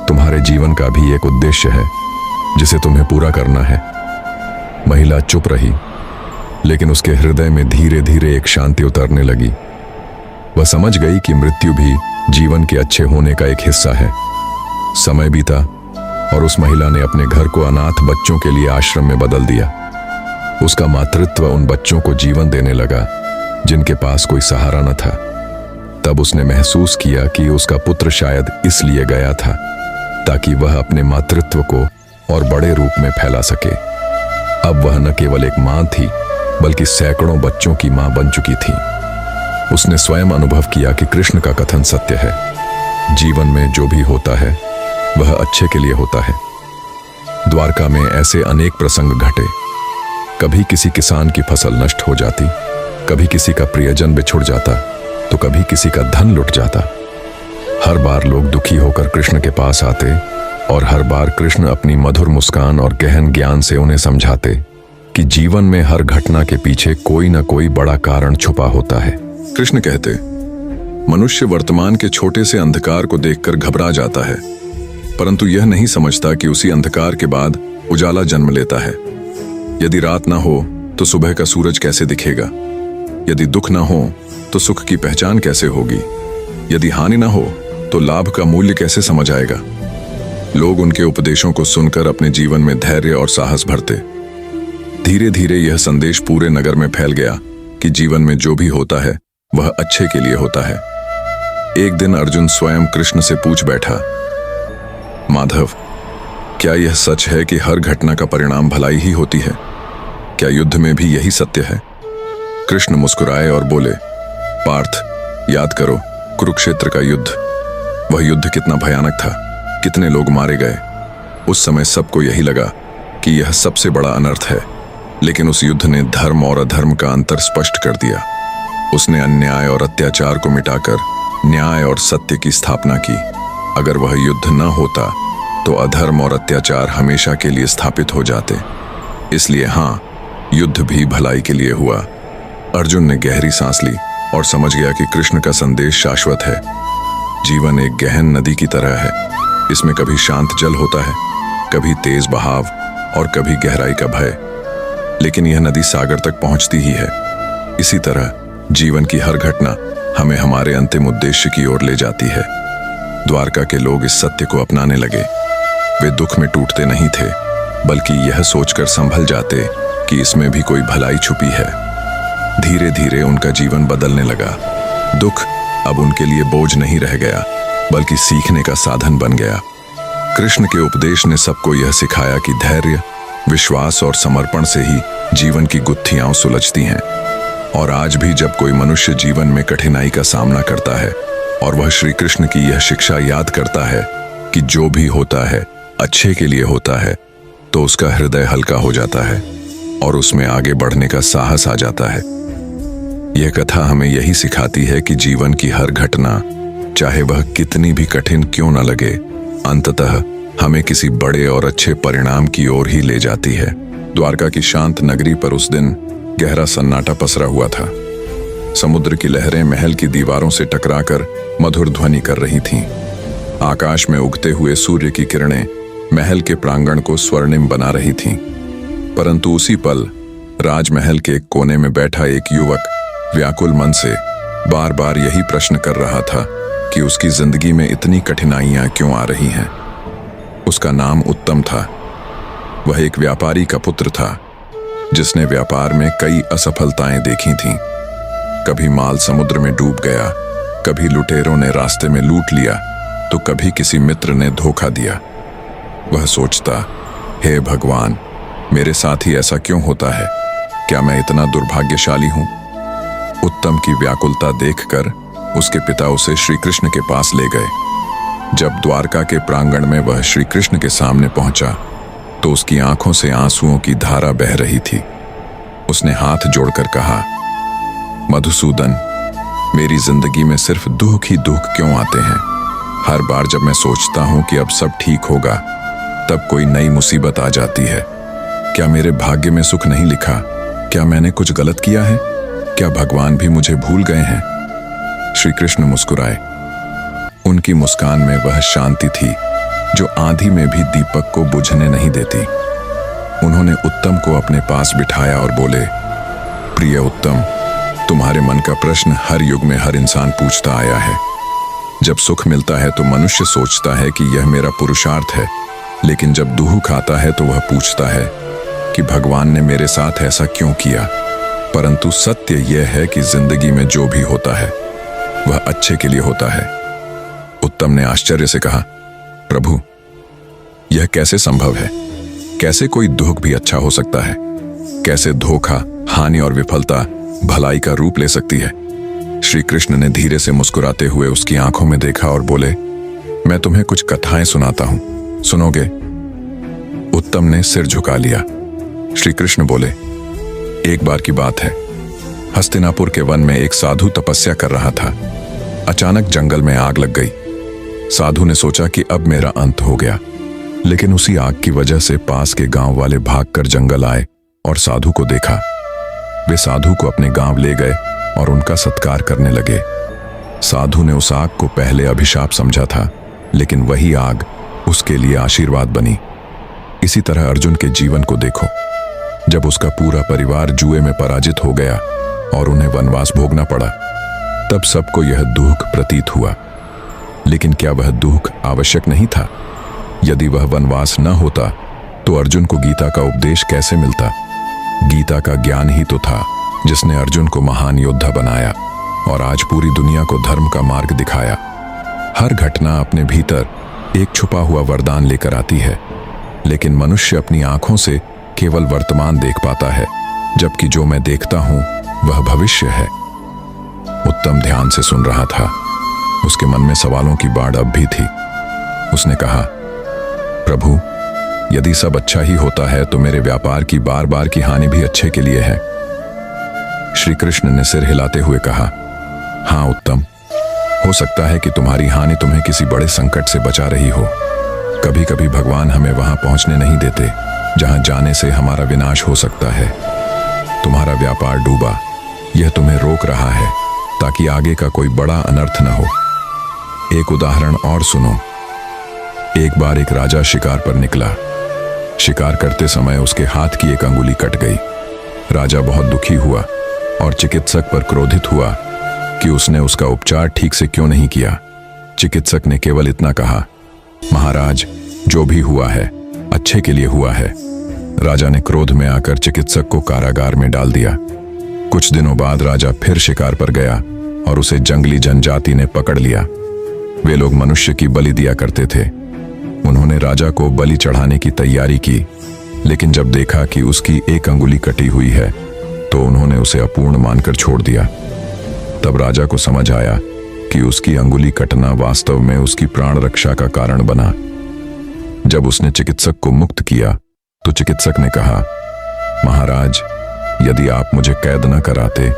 तुम्हारे जीवन का भी एक उद्देश्य है जिसे तुम्हें पूरा करना है। महिला चुप रही, लेकिन उसके हृदय में धीरे धीरे एक शांति उतरने लगी। वह समझ गई कि मृत्यु भी जीवन के अच्छे होने का एक हिस्सा है। समय बीता और उस महिला ने अपने घर को अनाथ बच्चों के लिए आश्रम में बदल दिया। उसका मातृत्व उन बच्चों को जीवन देने लगा जिनके पास कोई सहारा न था। तब उसने महसूस किया कि उसका पुत्र शायद इसलिए गया था ताकि वह अपने मातृत्व को और बड़े रूप में फैला सके। अब वह न केवल एक मां थी, बल्कि सैकड़ों बच्चों की मां बन चुकी थी। उसने स्वयं अनुभव किया कि कृष्ण का कथन सत्य है। जीवन में जो भी होता है वह अच्छे के लिए होता है। द्वारका में ऐसे अनेक प्रसंग घटे। कभी किसी किसान की फसल नष्ट हो जाती, कभी किसी का प्रियजन बिछुड़ जाता, तो कभी किसी का धन लुट जाता। हर बार लोग दुखी होकर कृष्ण के पास आते और हर बार कृष्ण अपनी मधुर मुस्कान और गहन ज्ञान से उन्हें समझाते कि जीवन में हर घटना के पीछे कोई न कोई बड़ा कारण छुपा होता है। कृष्ण कहते, मनुष्य वर्तमान के छोटे से अंधकार को देखकर घबरा जाता है, परंतु यह नहीं समझता कि उसी अंधकार के बाद उजाला जन्म लेता है। यदि रात ना हो तो सुबह का सूरज कैसे दिखेगा? यदि दुख ना हो तो सुख की पहचान कैसे होगी? यदि हानि ना हो तो लाभ का मूल्य कैसे समझ आएगा? लोग उनके उपदेशों को सुनकर अपने जीवन में धैर्य और साहस भरते। धीरे धीरे यह संदेश पूरे नगर में फैल गया कि जीवन में जो भी होता है वह अच्छे के लिए होता है। एक दिन अर्जुन स्वयं कृष्ण से पूछ बैठा, माधव, क्या यह सच है कि हर घटना का परिणाम भलाई ही होती है? क्या युद्ध में भी यही सत्य है? कृष्ण मुस्कुराए और बोले, पार्थ, याद करो कुरुक्षेत्र का युद्ध। वह युद्ध कितना भयानक था, कितने लोग मारे गए। उस समय सबको यही लगा कि यह सबसे बड़ा अनर्थ है, लेकिन उस युद्ध ने धर्म और अधर्म का अंतर स्पष्ट कर दिया। उसने अन्याय और अत्याचार को मिटाकर न्याय और सत्य की स्थापना की। अगर वह युद्ध न होता तो अधर्म और अत्याचार हमेशा के लिए स्थापित हो जाते। इसलिए हाँ, युद्ध भी भलाई के लिए हुआ। अर्जुन ने गहरी सांस ली और समझ गया कि कृष्ण का संदेश शाश्वत है। जीवन एक गहन नदी की तरह है। इसमें कभी शांत जल होता है, कभी तेज बहाव और कभी गहराई का भय, लेकिन यह नदी सागर तक पहुंचती ही है। इसी तरह जीवन की हर घटना हमें हमारे अंतिम उद्देश्य की ओर ले जाती है। द्वारका के लोग इस सत्य को अपनाने लगे। वे दुख में टूटते नहीं थे, बल्कि यह सोचकर संभल जाते कि इसमें भी कोई भलाई छुपी है। धीरे धीरे उनका जीवन बदलने लगा। दुख अब उनके लिए बोझ नहीं रह गया, बल्कि सीखने का साधन बन गया। कृष्ण के उपदेश ने सबको यह सिखाया कि धैर्य, विश्वास और समर्पण से ही जीवन की गुत्थियां सुलझती हैं। और आज भी जब कोई मनुष्य जीवन में कठिनाई का सामना करता है और वह श्री कृष्ण की यह शिक्षा याद करता है कि जो भी होता है अच्छे के लिए होता है, तो उसका हृदय हल्का हो जाता है और उसमें आगे बढ़ने का साहस आ जाता है। यह कथा हमें यही सिखाती है कि जीवन की हर घटना, चाहे वह कितनी भी कठिन क्यों न लगे, अंततः हमें किसी बड़े और अच्छे परिणाम की ओर ही ले जाती है। द्वारका की शांत नगरी पर उस दिन गहरा सन्नाटा पसरा हुआ था। समुद्र की लहरें महल की दीवारों से टकराकर मधुर ध्वनि कर रही थीं। आकाश में उगते हुए सूर्य की किरणें महल के प्रांगण को स्वर्णिम बना रही थीं। परंतु उसी पल राजमहल के एक कोने में बैठा एक युवक व्याकुल मन से बार बार यही प्रश्न कर रहा था कि उसकी जिंदगी में इतनी कठिनाइयां क्यों आ रही हैं। उसका नाम उत्तम था। वह एक व्यापारी का पुत्र था, जिसने व्यापार में कई असफलताएं देखी थीं। कभी माल समुद्र में डूब गया, कभी लुटेरों ने रास्ते में लूट लिया, तो कभी किसी मित्र ने धोखा दिया। वह सोचता, हे भगवान, मेरे साथ ही ऐसा क्यों होता है? क्या मैं इतना दुर्भाग्यशाली हूं? उत्तम की व्याकुलता देखकर उसके पिता उसे श्री कृष्ण के पास ले गए। जब द्वारका के प्रांगण में वह श्री कृष्ण के सामने पहुंचा, तो उसकी आंखों से आंसुओं की धारा बह रही थी। उसने हाथ जोड़कर कहा, मधुसूदन, मेरी जिंदगी में सिर्फ दुख ही दुख क्यों आते हैं? हर बार जब मैं सोचता हूं कि अब सब ठीक होगा, तब कोई नई मुसीबत आ जाती है। क्या मेरे भाग्य में सुख नहीं लिखा? क्या मैंने कुछ गलत किया है? क्या भगवान भी मुझे भूल गए हैं? श्री कृष्ण मुस्कुराए। उनकी मुस्कान में वह शांति थी जो आंधी में भी दीपक को बुझने नहीं देती। उन्होंने उत्तम को अपने पास बिठाया और बोले, प्रिय उत्तम, तुम्हारे मन का प्रश्न हर युग में हर इंसान पूछता आया है। जब सुख मिलता है तो मनुष्य सोचता है कि यह मेरा पुरुषार्थ है, लेकिन जब दुख आता है तो वह पूछता है कि भगवान ने मेरे साथ ऐसा क्यों किया। परंतु सत्य यह है कि जिंदगी में जो भी होता है वह अच्छे के लिए होता है। उत्तम ने आश्चर्य से कहा, प्रभु, यह कैसे संभव है? कैसे कोई दुख भी अच्छा हो सकता है? कैसे धोखा, हानि और विफलता भलाई का रूप ले सकती है? श्री कृष्ण ने धीरे से मुस्कुराते हुए उसकी आंखों में देखा और बोले, मैं तुम्हें कुछ कथाएं सुनाता हूं, सुनोगे? उत्तम ने सिर झुका लिया। श्री कृष्ण बोले, एक बार की बात है, हस्तिनापुर के वन में एक साधु तपस्या कर रहा था। अचानक जंगल में आग लग गई। साधु ने सोचा कि अब मेरा अंत हो गया, लेकिन उसी आग की वजह से पास के गांव वाले भागकर जंगल आए और साधु को देखा। वे साधु को अपने गांव ले गए और उनका सत्कार करने लगे। साधु ने उस आग को पहले अभिशाप समझा था, लेकिन वही आग उसके लिए आशीर्वाद बनी। इसी तरह अर्जुन के जीवन को देखो। जब उसका पूरा परिवार जुए में पराजित हो गया और उन्हें वनवास भोगना पड़ा, तब सबको यह दुख प्रतीत हुआ। लेकिन क्या वह दुख आवश्यक नहीं था? यदि वह वनवास न होता तो अर्जुन को गीता का उपदेश कैसे मिलता? गीता का ज्ञान ही तो था जिसने अर्जुन को महान योद्धा बनाया और आज पूरी दुनिया को धर्म का मार्ग दिखाया। हर घटना अपने भीतर एक छुपा हुआ वरदान लेकर आती है, लेकिन मनुष्य अपनी आंखों से केवल वर्तमान देख पाता है, जबकि जो मैं देखता हूं वह भविष्य है। उत्तम ध्यान से सुन रहा था। उसके मन में सवालों की बाढ़ अब भी थी। उसने कहा, प्रभु, यदि सब अच्छा ही होता है तो मेरे व्यापार की बार बार की हानि भी अच्छे के लिए है। श्री कृष्ण ने सिर हिलाते हुए कहा, हाँ उत्तम, हो सकता है कि तुम्हारी हानि तुम्हें किसी बड़े संकट से बचा रही हो। कभी कभी भगवान हमें वहां पहुंचने नहीं देते जहां जाने से हमारा विनाश हो सकता है। तुम्हारा व्यापार डूबा, यह तुम्हें रोक रहा है ताकि आगे का कोई बड़ा अनर्थ न हो। एक उदाहरण और सुनो। एक बार एक राजा शिकार पर निकला। शिकार करते समय उसके हाथ की एक अंगुली कट गई। राजा बहुत दुखी हुआ और चिकित्सक पर क्रोधित हुआ कि उसने उसका उपचार ठीक से क्यों नहीं किया। चिकित्सक ने केवल इतना कहा, महाराज, जो भी हुआ है अच्छे के लिए हुआ है। राजा ने क्रोध में आकर चिकित्सक को कारागार में डाल दिया। कुछ दिनों बाद राजा फिर शिकार पर गया और उसे जंगली जनजाति ने पकड़ लिया। वे लोग मनुष्य की बलि दिया करते थे। उन्होंने राजा को बलि चढ़ाने की तैयारी की, लेकिन जब देखा कि उसकी एक अंगुली कटी हुई है तो उन्होंने उसे अपूर्ण मानकर छोड़ दिया। तब राजा को समझ आया कि उसकी अंगुली कटना वास्तव में उसकी प्राण रक्षा का कारण बना। जब उसने चिकित्सक को मुक्त किया तो चिकित्सक ने कहा, महाराज, यदि आप मुझे कैद न कराते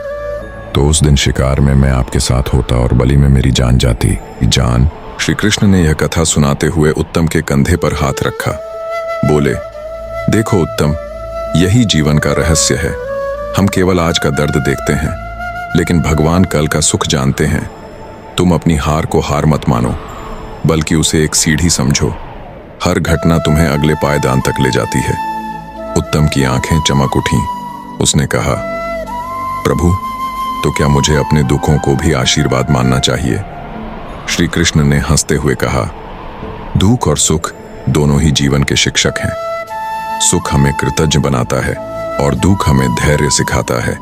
तो उस दिन शिकार में मैं आपके साथ होता और बलि में मेरी जान जाती। जान? श्री कृष्ण ने यह कथा सुनाते हुए उत्तम के कंधे पर हाथ रखा। बोले, देखो उत्तम, यही जीवन का रहस्य है। हम केवल आज का दर्द देखते हैं, लेकिन भगवान कल का सुख जानते हैं। तुम अपनी हार को हार मत मानो, बल्कि उसे एक सीढ़ी समझो। हर घटना तुम्हें अगले पायदान तक ले जाती है। उत्तम की आंखें चमक उठीं। उसने कहा, प्रभु, तो क्या मुझे अपने दुखों को भी आशीर्वाद मानना चाहिए? श्री कृष्ण ने हंसते हुए कहा, दुख और सुख दोनों ही जीवन के शिक्षक हैं। सुख हमें कृतज्ञ बनाता है और दुख हमें धैर्य सिखाता है।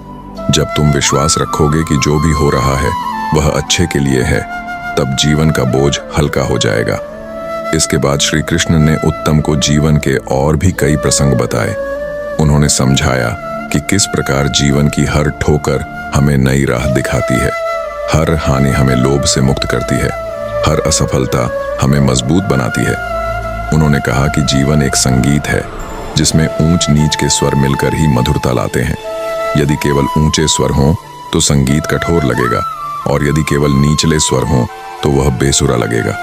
जब तुम विश्वास रखोगे कि जो भी हो रहा है वह अच्छे के लिए है, तब जीवन का बोझ हल्का हो जाएगा। इसके बाद श्री कृष्ण ने उत्तम को जीवन के और भी कई प्रसंग बताए। उन्होंने समझाया कि किस प्रकार जीवन की हर ठोकर हमें नई राह दिखाती है, हर हानि हमें लोभ से मुक्त करती है, हर असफलता हमें मजबूत बनाती है। उन्होंने कहा कि जीवन एक संगीत है जिसमें ऊंच नीच के स्वर मिलकर ही मधुरता लाते हैं। यदि केवल ऊंचे स्वर हों तो संगीत कठोर लगेगा, और यदि केवल नीचले स्वर हों तो वह बेसुरा लगेगा।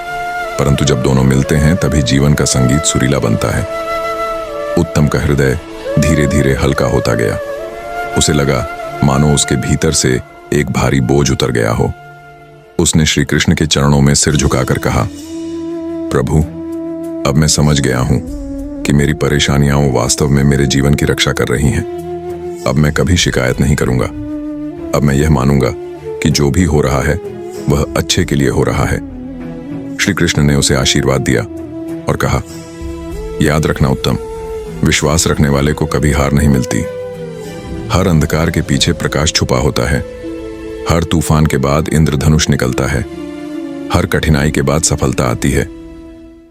परंतु जब दोनों मिलते हैं तभी जीवन का संगीत सुरीला बनता है। उत्तम का हृदय धीरे धीरे हल्का होता गया। उसे लगा मानो उसके भीतर से एक भारी बोझ उतर गया हो। उसने श्री कृष्ण के चरणों में सिर झुकाकर कहा, प्रभु, अब मैं समझ गया हूं कि मेरी परेशानियां वास्तव में मेरे जीवन की रक्षा कर रही हैं। अब मैं कभी शिकायत नहीं करूंगा। अब मैं यह मानूंगा कि जो भी हो रहा है वह अच्छे के लिए हो रहा है। श्री कृष्ण ने उसे आशीर्वाद दिया और कहा, याद रखना उत्तम, विश्वास रखने वाले को कभी हार नहीं मिलती। हर अंधकार के पीछे प्रकाश छुपा होता है। हर तूफान के बाद इंद्रधनुष निकलता है। हर कठिनाई के बाद सफलता आती है।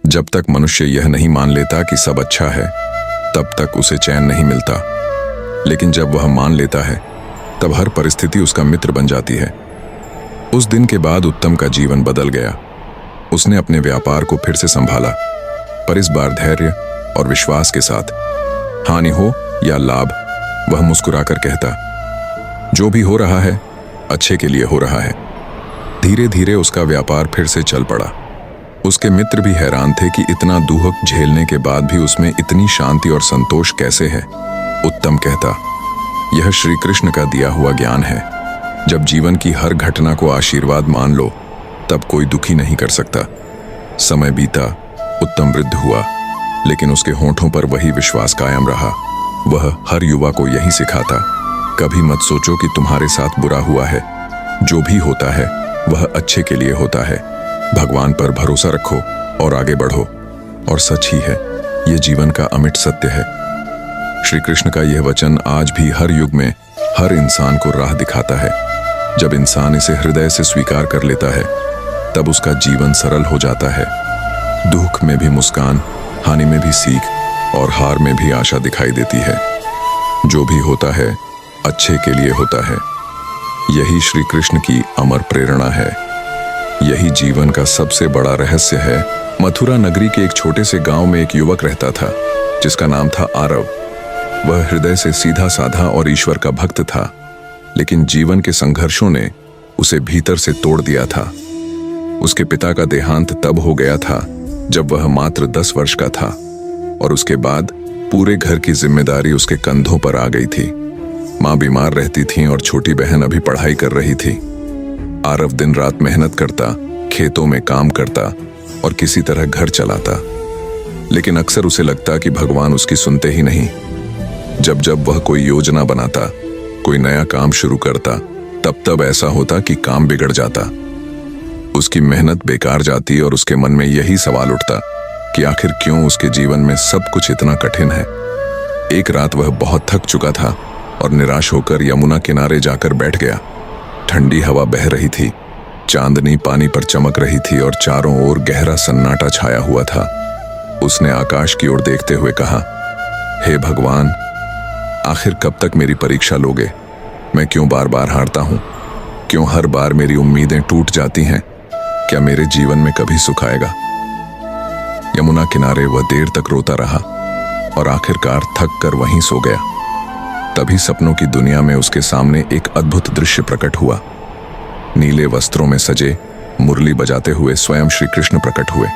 जब तक मनुष्य यह नहीं मान लेता कि सब अच्छा है, तब तक उसे चैन नहीं मिलता। लेकिन जब वह मान लेता है, तब हर परिस्थिति उसका मित्र बन जाती है। उस दिन के बाद उत्तम का जीवन बदल गया। उसने अपने व्यापार को फिर से संभाला, पर इस बार धैर्य और विश्वास के साथ। हानि हो या लाभ, वह मुस्कुराकर कहता, जो भी हो रहा है अच्छे के लिए हो रहा है। धीरे धीरे उसका व्यापार फिर से चल पड़ा। उसके मित्र भी हैरान थे कि इतना दुख झेलने के बाद भी उसमें इतनी शांति और संतोष कैसे है। उत्तम कहता, यह श्री कृष्ण का दिया हुआ ज्ञान है। जब जीवन की हर घटना को आशीर्वाद मान लो, तब कोई दुखी नहीं कर सकता। समय बीता, उत्तम वृद्ध हुआ, लेकिन उसके होंठों पर वही विश्वास कायम रहा। वह हर युवा को यही सिखाता, कभी मत सोचो कि तुम्हारे साथ बुरा हुआ है। जो भी होता है वह अच्छे के लिए होता है। भगवान पर भरोसा रखो और आगे बढ़ो। और सच ही है, यह जीवन का अमिट सत्य है। श्री कृष्ण का यह वचन आज भी हर युग में हर इंसान को राह दिखाता है। जब इंसान इसे हृदय से स्वीकार कर लेता है, तब उसका जीवन सरल हो जाता है। दुख में भी मुस्कान, हानि में भी सीख और हार में भी आशा दिखाई देती है। जो भी होता है अच्छे के लिए होता है। यही श्री कृष्ण की अमर प्रेरणा है। यही जीवन का सबसे बड़ा रहस्य है। मथुरा नगरी के एक छोटे से गांव में एक युवक रहता था, जिसका नाम था आरव। वह हृदय से सीधा साधा और ईश्वर का भक्त था, लेकिन जीवन के संघर्षों ने उसे भीतर से तोड़ दिया था। उसके पिता का देहांत तब हो गया था जब वह मात्र 10 वर्ष का था, और उसके बाद पूरे घर की जिम्मेदारी उसके कंधों पर आ गई थी। माँ बीमार रहती थी और छोटी बहन अभी पढ़ाई कर रही थी। आरव दिन रात मेहनत करता, खेतों में काम करता और किसी तरह घर चलाता, लेकिन अक्सर उसे लगता कि भगवान उसकी सुनते ही नहीं। जब जब वह कोई योजना बनाता, कोई नया काम शुरू करता, तब तब ऐसा होता कि काम बिगड़ जाता। उसकी मेहनत बेकार जाती और उसके मन में यही सवाल उठता कि आखिर क्यों उसके जीवन में सब कुछ इतना कठिन है। एक रात वह बहुत थक चुका था और निराश होकर यमुना किनारे जाकर बैठ गया। ठंडी हवा बह रही थी, चांदनी पानी पर चमक रही थी और चारों ओर गहरा सन्नाटा छाया हुआ था। उसने आकाश की ओर देखते हुए कहा, हे भगवान, आखिर कब तक मेरी परीक्षा लोगे? मैं क्यों बार बार हारता हूं? क्यों हर बार मेरी उम्मीदें टूट जाती हैं? क्या मेरे जीवन में कभी सुख आएगा? यमुना किनारे वह देर तक रोता रहा और आखिरकार थक कर वहीं सो गया। तभी सपनों की दुनिया में उसके सामने एक अद्भुत दृश्य प्रकट हुआ। नीले वस्त्रों में सजे, मुरली बजाते हुए स्वयं श्री कृष्ण प्रकट हुए।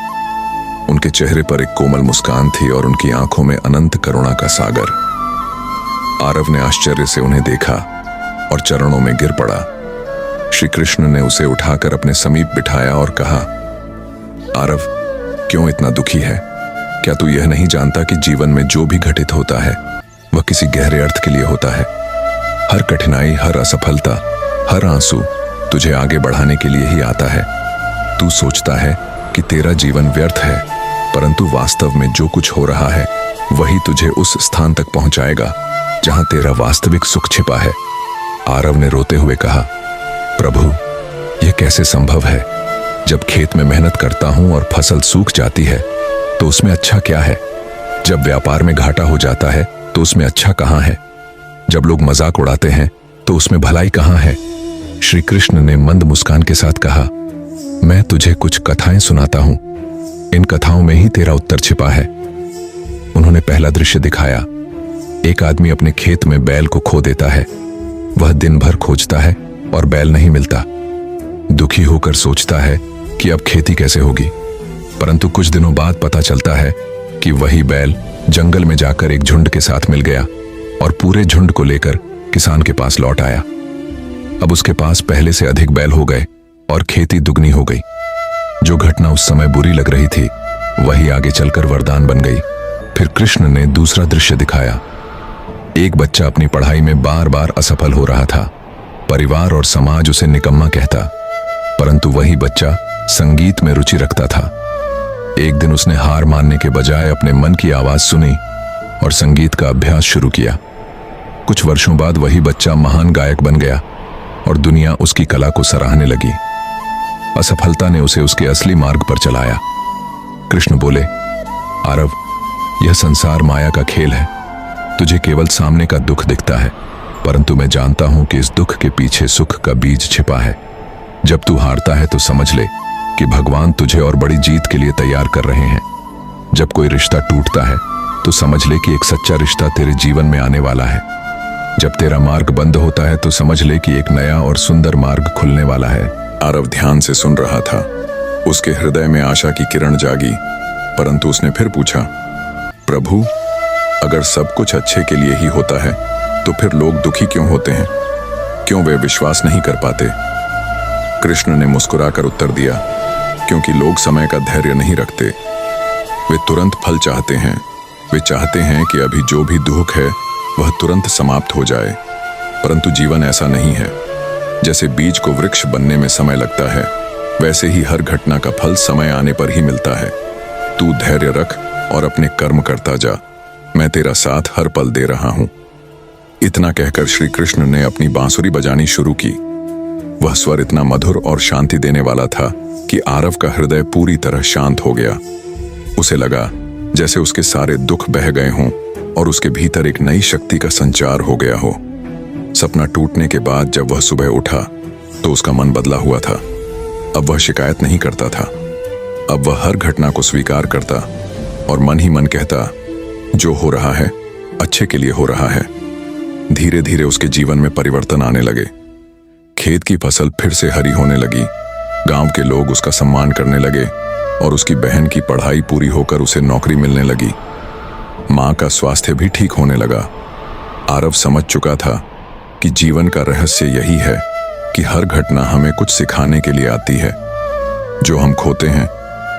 उनके चेहरे पर एक कोमल मुस्कान थी और उनकी आंखों में अनंत करुणा का सागर। आरव ने आश्चर्य से उन्हें देखा और चरणों में गिर पड़ा। श्री कृष्ण ने उसे उठाकर अपने समीप बिठाया और कहा, आरव, क्यों इतना दुखी है? क्या तू यह नहीं जानता कि जीवन में जो भी घटित होता है वह किसी गहरे अर्थ के लिए होता है? हर कठिनाई, हर असफलता, हर आंसू तुझे आगे बढ़ाने के लिए ही आता है। तू सोचता है कि तेरा जीवन व्यर्थ है, परंतु वास्तव में जो कुछ हो रहा है वही तुझे उस स्थान तक पहुंचाएगा जहां तेरा वास्तविक सुख छिपा है। आरव ने रोते हुए कहा, प्रभु, यह कैसे संभव है? जब खेत में मेहनत करता हूं और फसल सूख जाती है तो उसमें अच्छा क्या है? जब व्यापार में घाटा हो जाता है तो उसमें अच्छा कहां है? जब लोग मजाक उड़ाते हैं तो उसमें भलाई कहां है? श्री कृष्ण ने मंद मुस्कान के साथ कहा, मैं तुझे कुछ कथाएं सुनाता हूं। इन कथाओं में ही तेरा उत्तर छिपा है। उन्होंने पहला दृश्य दिखाया। एक आदमी अपने खेत में बैल को खो देता है। वह दिन भर खोजता है और बैल नहीं मिलता। दुखी होकर सोचता है कि अब खेती कैसे होगी, परंतु कुछ दिनों बाद पता चलता है कि वही बैल जंगल में जाकर एक झुंड के साथ मिल गया और पूरे झुंड को लेकर किसान के पास लौट आया। अब उसके पास पहले से अधिक बैल हो गए और खेती दुगनी हो गई। जो घटना उस समय बुरी लग रही थी वही आगे चलकर वरदान बन गई। फिर कृष्ण ने दूसरा दृश्य दिखाया। एक बच्चा अपनी पढ़ाई में बार बार असफल हो रहा था। परिवार और समाज उसे निकम्मा कहता, परंतु वही बच्चा संगीत में रुचि रखता था। एक दिन उसने हार मानने के बजाय अपने मन की आवाज सुनी और संगीत का अभ्यास शुरू किया। कुछ वर्षों बाद वही बच्चा महान गायक बन गया और दुनिया उसकी कला को सराहने लगी। असफलता ने उसे उसके असली मार्ग पर चलाया। कृष्ण बोले, आरव, यह संसार माया का खेल है। तुझे केवल सामने का दुख दिखता है, परंतु मैं जानता हूं कि इस दुख के पीछे सुख का बीज छिपा है। जब तू हारता है तो समझ ले कि भगवान तुझे और बड़ी जीत के लिए तैयार कर रहे हैं। जब कोई रिश्ता टूटता है तो समझ ले कि एक सच्चा रिश्ता तेरे जीवन में आने वाला है। जब तेरा मार्ग बंद होता है तो समझ ले कि एक नया और सुंदर मार्ग खुलने वाला है। आरव ध्यान से सुन रहा था। उसके हृदय में आशा की किरण जागी, परंतु उसने फिर पूछा, प्रभु, अगर सब कुछ अच्छे के लिए ही होता है तो फिर लोग दुखी क्यों होते हैं? क्यों वे विश्वास नहीं कर पाते? कृष्ण ने मुस्कुराकर उत्तर दिया, क्योंकि लोग समय का धैर्य नहीं रखते। वे तुरंत फल चाहते हैं। वे चाहते हैं कि अभी जो भी दुख है वह तुरंत समाप्त हो जाए, परंतु जीवन ऐसा नहीं है। जैसे बीज को वृक्ष बनने में समय लगता है, वैसे ही हर घटना का फल समय आने पर ही मिलता है। तू धैर्य रख और अपने कर्म करता जा। मैं तेरा साथ हर पल दे रहा हूं। इतना कहकर श्री कृष्ण ने अपनी बांसुरी बजानी शुरू की। वह स्वर इतना मधुर और शांति देने वाला था कि आरव का हृदय पूरी तरह शांत हो गया। उसे लगा जैसे उसके सारे दुख बह गए हों और उसके भीतर एक नई शक्ति का संचार हो गया हो। सपना टूटने के बाद जब वह सुबह उठा तो उसका मन बदला हुआ था। अब वह शिकायत नहीं करता था। अब वह हर घटना को स्वीकार करता और मन ही मन कहता, जो हो रहा है अच्छे के लिए हो रहा है। धीरे धीरे उसके जीवन में परिवर्तन आने लगे। खेत की फसल फिर से हरी होने लगी। गांव के लोग उसका सम्मान करने लगे और उसकी बहन की पढ़ाई पूरी होकर उसे नौकरी मिलने लगी। मां का स्वास्थ्य भी ठीक होने लगा। आरव समझ चुका था कि जीवन का रहस्य यही है कि हर घटना हमें कुछ सिखाने के लिए आती है। जो हम खोते हैं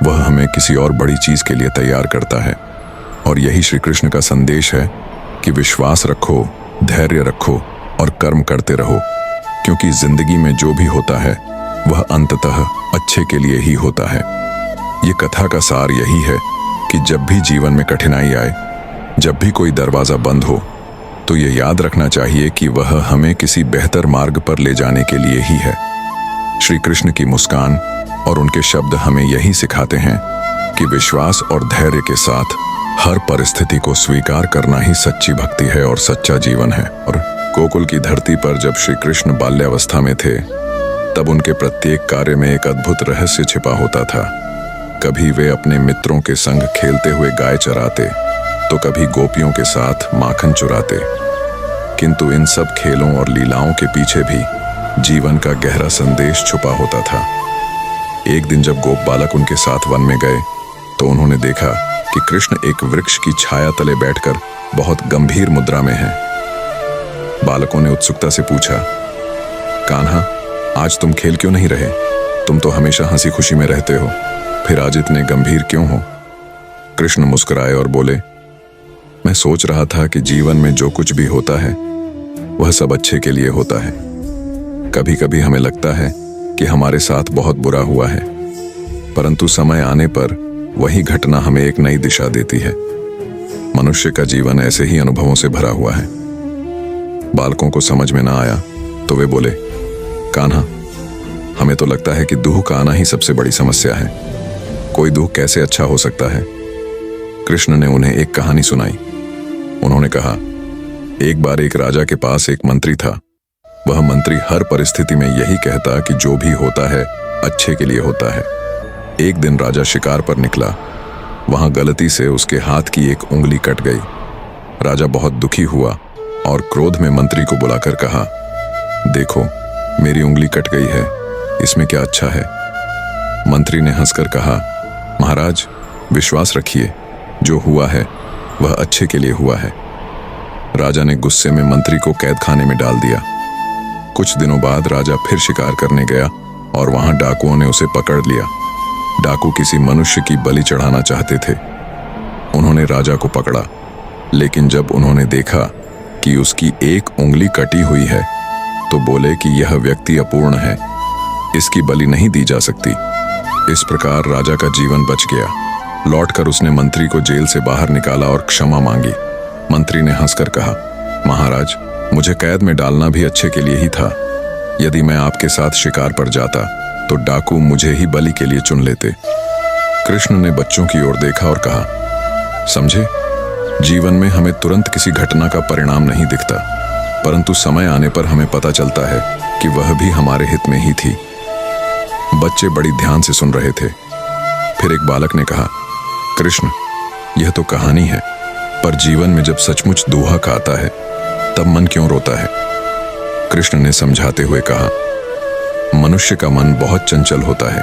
वह हमें किसी और बड़ी चीज के लिए तैयार करता है। और यही श्री कृष्ण का संदेश है कि विश्वास रखो, धैर्य रखो और कर्म करते रहो, क्योंकि जिंदगी में जो भी होता है वह अंततः अच्छे के लिए ही होता है। ये कथा का सार यही है कि जब भी जीवन में कठिनाई आए जब भी कोई दरवाजा बंद हो तो ये याद रखना चाहिए कि वह हमें किसी बेहतर मार्ग पर ले जाने के लिए ही है। श्री कृष्ण की मुस्कान और उनके शब्द हमें यही सिखाते हैं कि विश्वास और धैर्य के साथ हर परिस्थिति को स्वीकार करना ही सच्ची भक्ति है और सच्चा जीवन है। और गोकुल की धरती पर जब श्री कृष्ण बाल्यावस्था में थे तब उनके प्रत्येक कार्य में एक अद्भुत रहस्य छिपा होता था। कभी वे अपने मित्रों के संग खेलते हुए गाय चराते तो कभी गोपियों के साथ माखन चुराते, किंतु इन सब खेलों और लीलाओं के पीछे भी जीवन का गहरा संदेश छुपा होता था। एक दिन जब गोप बालक उनके साथ वन में गए तो उन्होंने देखा कि कृष्ण एक वृक्ष की छाया तले बैठकर बहुत गंभीर मुद्रा में हैं। बालकों ने उत्सुकता से पूछा, कान्हा, आज तुम खेल क्यों नहीं रहे? तुम तो हमेशा हंसी खुशी में रहते हो, फिर आज इतने गंभीर क्यों हो? कृष्ण मुस्कुराए और बोले, मैं सोच रहा था कि जीवन में जो कुछ भी होता है वह सब अच्छे के लिए होता है। कभी कभी हमें लगता है कि हमारे साथ बहुत बुरा हुआ है, परंतु समय आने पर वही घटना हमें एक नई दिशा देती है। मनुष्य का जीवन ऐसे ही अनुभवों से भरा हुआ है। बालकों को समझ में ना आया तो वे बोले, कान्हा, हमें तो लगता है कि दुख आना ही सबसे बड़ी समस्या है। कोई दुख कैसे अच्छा हो सकता है? कृष्ण ने उन्हें एक कहानी सुनाई। उन्होंने कहा, एक बार एक राजा के पास एक मंत्री था। वह मंत्री हर परिस्थिति में यही कहता कि जो भी होता है अच्छे के लिए होता है। एक दिन राजा शिकार पर निकला। वहां गलती से उसके हाथ की एक उंगली कट गई। राजा बहुत दुखी हुआ और क्रोध में मंत्री को बुलाकर कहा, देखो, मेरी उंगली कट गई है, इसमें क्या अच्छा है? मंत्री ने हंसकर कहा, महाराज, विश्वास रखिए, जो हुआ है वह अच्छे के लिए हुआ है। राजा ने गुस्से में मंत्री को कैद खाने में डाल दिया। कुछ दिनों बाद राजा फिर शिकार करने गया और वहां डाकुओं ने उसे पकड़ लिया। डाकू किसी मनुष्य की बलि चढ़ाना चाहते थे। उन्होंने राजा को पकड़ा, लेकिन जब उन्होंने देखा कि उसकी एक उंगली कटी हुई है तो बोले कि यह व्यक्ति अपूर्ण है, इसकी बलि नहीं दी जा सकती। इस प्रकार राजा का जीवन बच गया। लौटकर उसने मंत्री को जेल से बाहर निकाला और क्षमा मांगी। मंत्री ने हंसकर कहा, महाराज, मुझे कैद में डालना भी अच्छे के लिए ही था। यदि मैं आपके साथ शिकार पर जाता तो डाकू मुझे ही बलि के लिए चुन लेते। कृष्ण ने बच्चों की ओर देखा और कहा, समझे, जीवन में हमें तुरंत किसी घटना का परिणाम नहीं दिखता, परंतु समय आने पर हमें पता चलता है कि वह भी हमारे हित में ही थी। बच्चे बड़ी ध्यान से सुन रहे थे। फिर एक बालक ने कहा, कृष्ण, यह तो कहानी है, पर जीवन में जब सचमुच दोहा खाता है तब मन क्यों रोता है? कृष्ण ने समझाते हुए कहा, मनुष्य का मन बहुत चंचल होता है।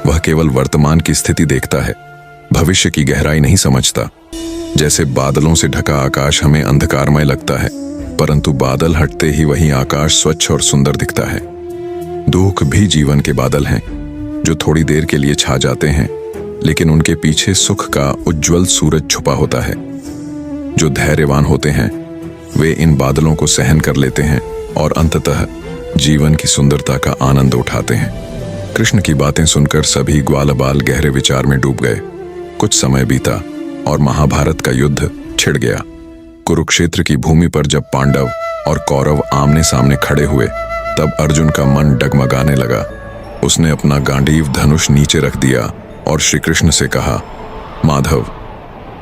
वह केवल वर्तमान की स्थिति देखता है, भविष्य की गहराई नहीं समझता। जैसे बादलों से ढका आकाश हमें अंधकारमय लगता है, परंतु बादल हटते ही वही आकाश स्वच्छ और सुंदर दिखता है। दुख भी जीवन के बादल हैं, जो थोड़ी देर के लिए छा जाते हैं, लेकिन उनके पीछे सुख का उज्जवल सूरज छुपा होता है। जो धैर्यवान होते हैं वे इन बादलों को सहन कर लेते हैं और अंततः जीवन की सुंदरता का आनंद उठाते हैं। कृष्ण की बातें सुनकर सभी ग्वालबाल गहरे विचार में डूब गए। कुछ समय बीता और महाभारत का युद्ध छिड़ गया। कुरुक्षेत्र की भूमि पर जब पांडव और कौरव आमने सामने खड़े हुए तब अर्जुन का मन डगमगाने लगा। उसने अपना गांडीव धनुष नीचे रख दिया और श्री कृष्ण से कहा, माधव,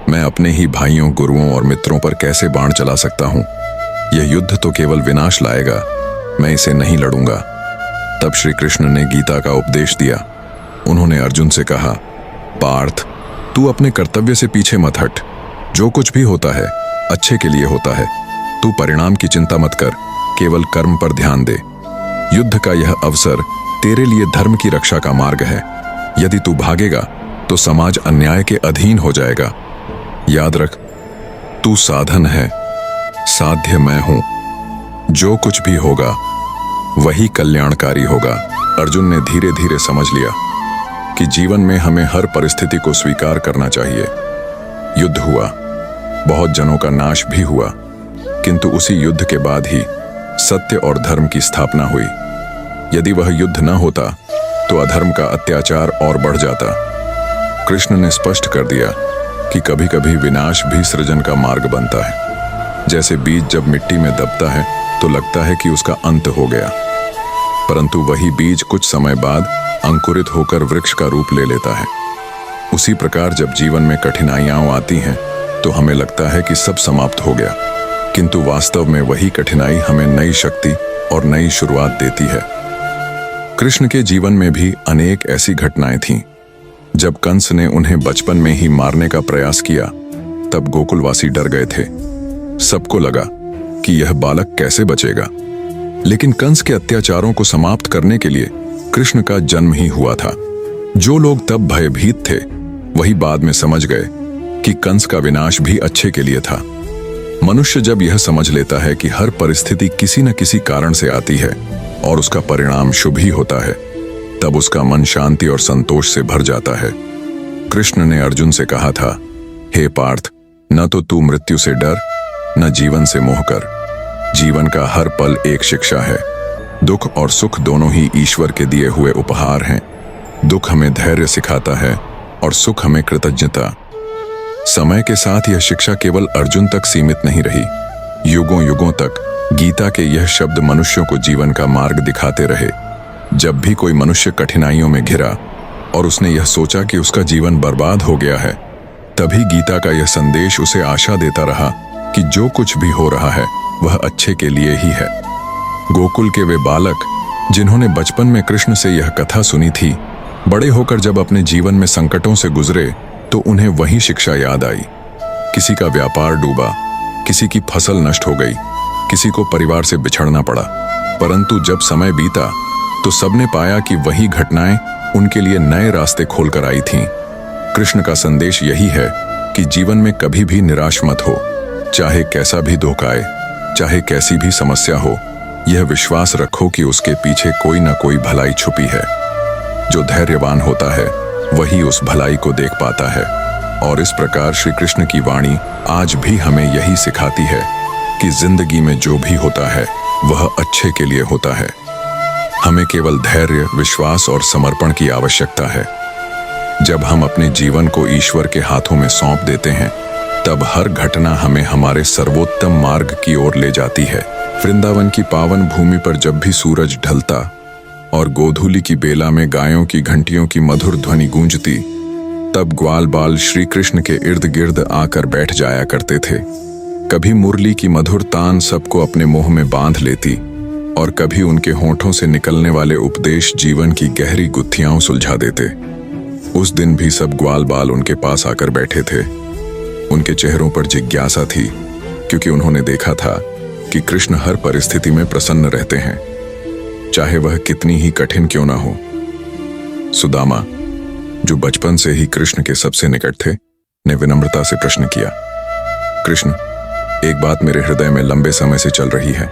मैं अपने ही भाइयों, गुरुओं और मित्रों पर कैसे बाण चला सकता हूं? यह युद्ध तो केवल विनाश लाएगा, मैं इसे नहीं लड़ूंगा। तब श्री कृष्ण ने गीता का उपदेश दिया। उन्होंने अर्जुन से कहा, पार्थ, तू अपने कर्तव्य से पीछे मत हट। जो कुछ भी होता है अच्छे के लिए होता है। तू परिणाम की चिंता मत कर, केवल कर्म पर ध्यान दे। युद्ध का यह अवसर तेरे लिए धर्म की रक्षा का मार्ग है। यदि तू भागेगा तो समाज अन्याय के अधीन हो जाएगा। याद रख, तू साधन है, साध्य मैं हूं। जो कुछ भी होगा वही कल्याणकारी होगा। अर्जुन ने धीरे धीरे समझ लिया कि जीवन में हमें हर परिस्थिति को स्वीकार करना चाहिए। युद्ध हुआ, बहुत जनों का नाश भी हुआ, किंतु उसी युद्ध के बाद ही सत्य और धर्म की स्थापना हुई। यदि वह युद्ध न होता तो अधर्म का अत्याचार और बढ़ जाता। कृष्ण ने स्पष्ट कर दिया कि कभी कभी विनाश भी सृजन का मार्ग बनता है। जैसे बीज जब मिट्टी में दबता है तो लगता है कि उसका अंत हो गया, परंतु वही बीज कुछ समय बाद अंकुरित होकर वृक्ष का रूप ले लेता है। उसी प्रकार जब जीवन में कठिनाइयां आती हैं तो हमें लगता है कि सब समाप्त हो गया, किंतु वास्तव में वही कठिनाई हमें नई शक्ति और नई शुरुआत देती है। कृष्ण के जीवन में भी अनेक ऐसी घटनाएं थीं। जब कंस ने उन्हें बचपन में ही मारने का प्रयास किया तब गोकुलवासी डर गए थे। सबको लगा कि यह बालक कैसे बचेगा, लेकिन कंस के अत्याचारों को समाप्त करने के लिए कृष्ण का जन्म ही हुआ था। जो लोग तब भयभीत थे वही बाद में समझ गए कि कंस का विनाश भी अच्छे के लिए था। मनुष्य जब यह समझ लेता है कि हर परिस्थिति किसी न किसी कारण से आती है और उसका परिणाम शुभ ही होता है, तब उसका मन शांति और संतोष से भर जाता है। कृष्ण ने अर्जुन से कहा था, हे पार्थ, न तो तू मृत्यु से डर, न जीवन से मोह कर। जीवन का हर पल एक शिक्षा है। दुख और सुख दोनों ही ईश्वर के दिए हुए उपहार हैं। दुख हमें धैर्य सिखाता है और सुख हमें कृतज्ञता। समय के साथ यह शिक्षा केवल अर्जुन तक सीमित नहीं रही। युगों युगों तक गीता के यह शब्द मनुष्यों को जीवन का मार्ग दिखाते रहे। जब भी कोई मनुष्य कठिनाइयों में घिरा और उसने यह सोचा कि उसका जीवन बर्बाद हो गया है, तभी गीता का यह संदेश उसे आशा देता रहा कि जो कुछ भी हो रहा है वह अच्छे के लिए ही है। गोकुल के वे बालक जिन्होंने बचपन में कृष्ण से यह कथा सुनी थी, बड़े होकर जब अपने जीवन में संकटों से गुजरे तो उन्हें वही शिक्षा याद आई। किसी का व्यापार डूबा, किसी की फसल नष्ट हो गई, किसी को परिवार से बिछड़ना पड़ा, परंतु जब समय बीता तो सबने पाया कि वही घटनाएं उनके लिए नए रास्ते खोलकर आई थीं। कृष्ण का संदेश यही है कि जीवन में कभी भी निराश मत हो। चाहे कैसा भी धोखा आए, चाहे कैसी भी समस्या हो, यह विश्वास रखो कि उसके पीछे कोई न कोई भलाई छुपी है। जो धैर्यवान होता है वही उस भलाई को देख पाता है। और इस प्रकार श्री कृष्ण की वाणी आज भी हमें यही सिखाती है कि जिंदगी में जो भी होता है वह अच्छे के लिए होता है। हमें केवल धैर्य, विश्वास और समर्पण की आवश्यकता है। जब हम अपने जीवन को ईश्वर के हाथों में सौंप देते हैं, तब हर घटना हमें हमारे सर्वोत्तम मार्ग की ओर ले जाती है। वृंदावन की पावन भूमि पर जब भी सूरज ढलता और गोधूली की बेला में गायों की घंटियों की मधुर ध्वनि गूंजती, तब ग्वाल बाल श्री कृष्ण के इर्द गिर्द आकर बैठ जाया करते थे। कभी मुरली की मधुर तान सबको अपने मोह में बांध लेती और कभी उनके होठों से निकलने वाले उपदेश जीवन की गहरी गुत्थियां सुलझा देते। उस दिन भी सब ग्वाल बाल उनके पास आकर बैठे थे। उनके चेहरों पर जिज्ञासा थी, क्योंकि उन्होंने देखा था कि कृष्ण हर परिस्थिति में प्रसन्न रहते हैं, चाहे वह कितनी ही कठिन क्यों ना हो। सुदामा, जो बचपन से ही कृष्ण के सबसे निकट थे, ने विनम्रता से प्रश्न किया, कृष्ण, एक बात मेरे हृदय में लंबे समय से चल रही है।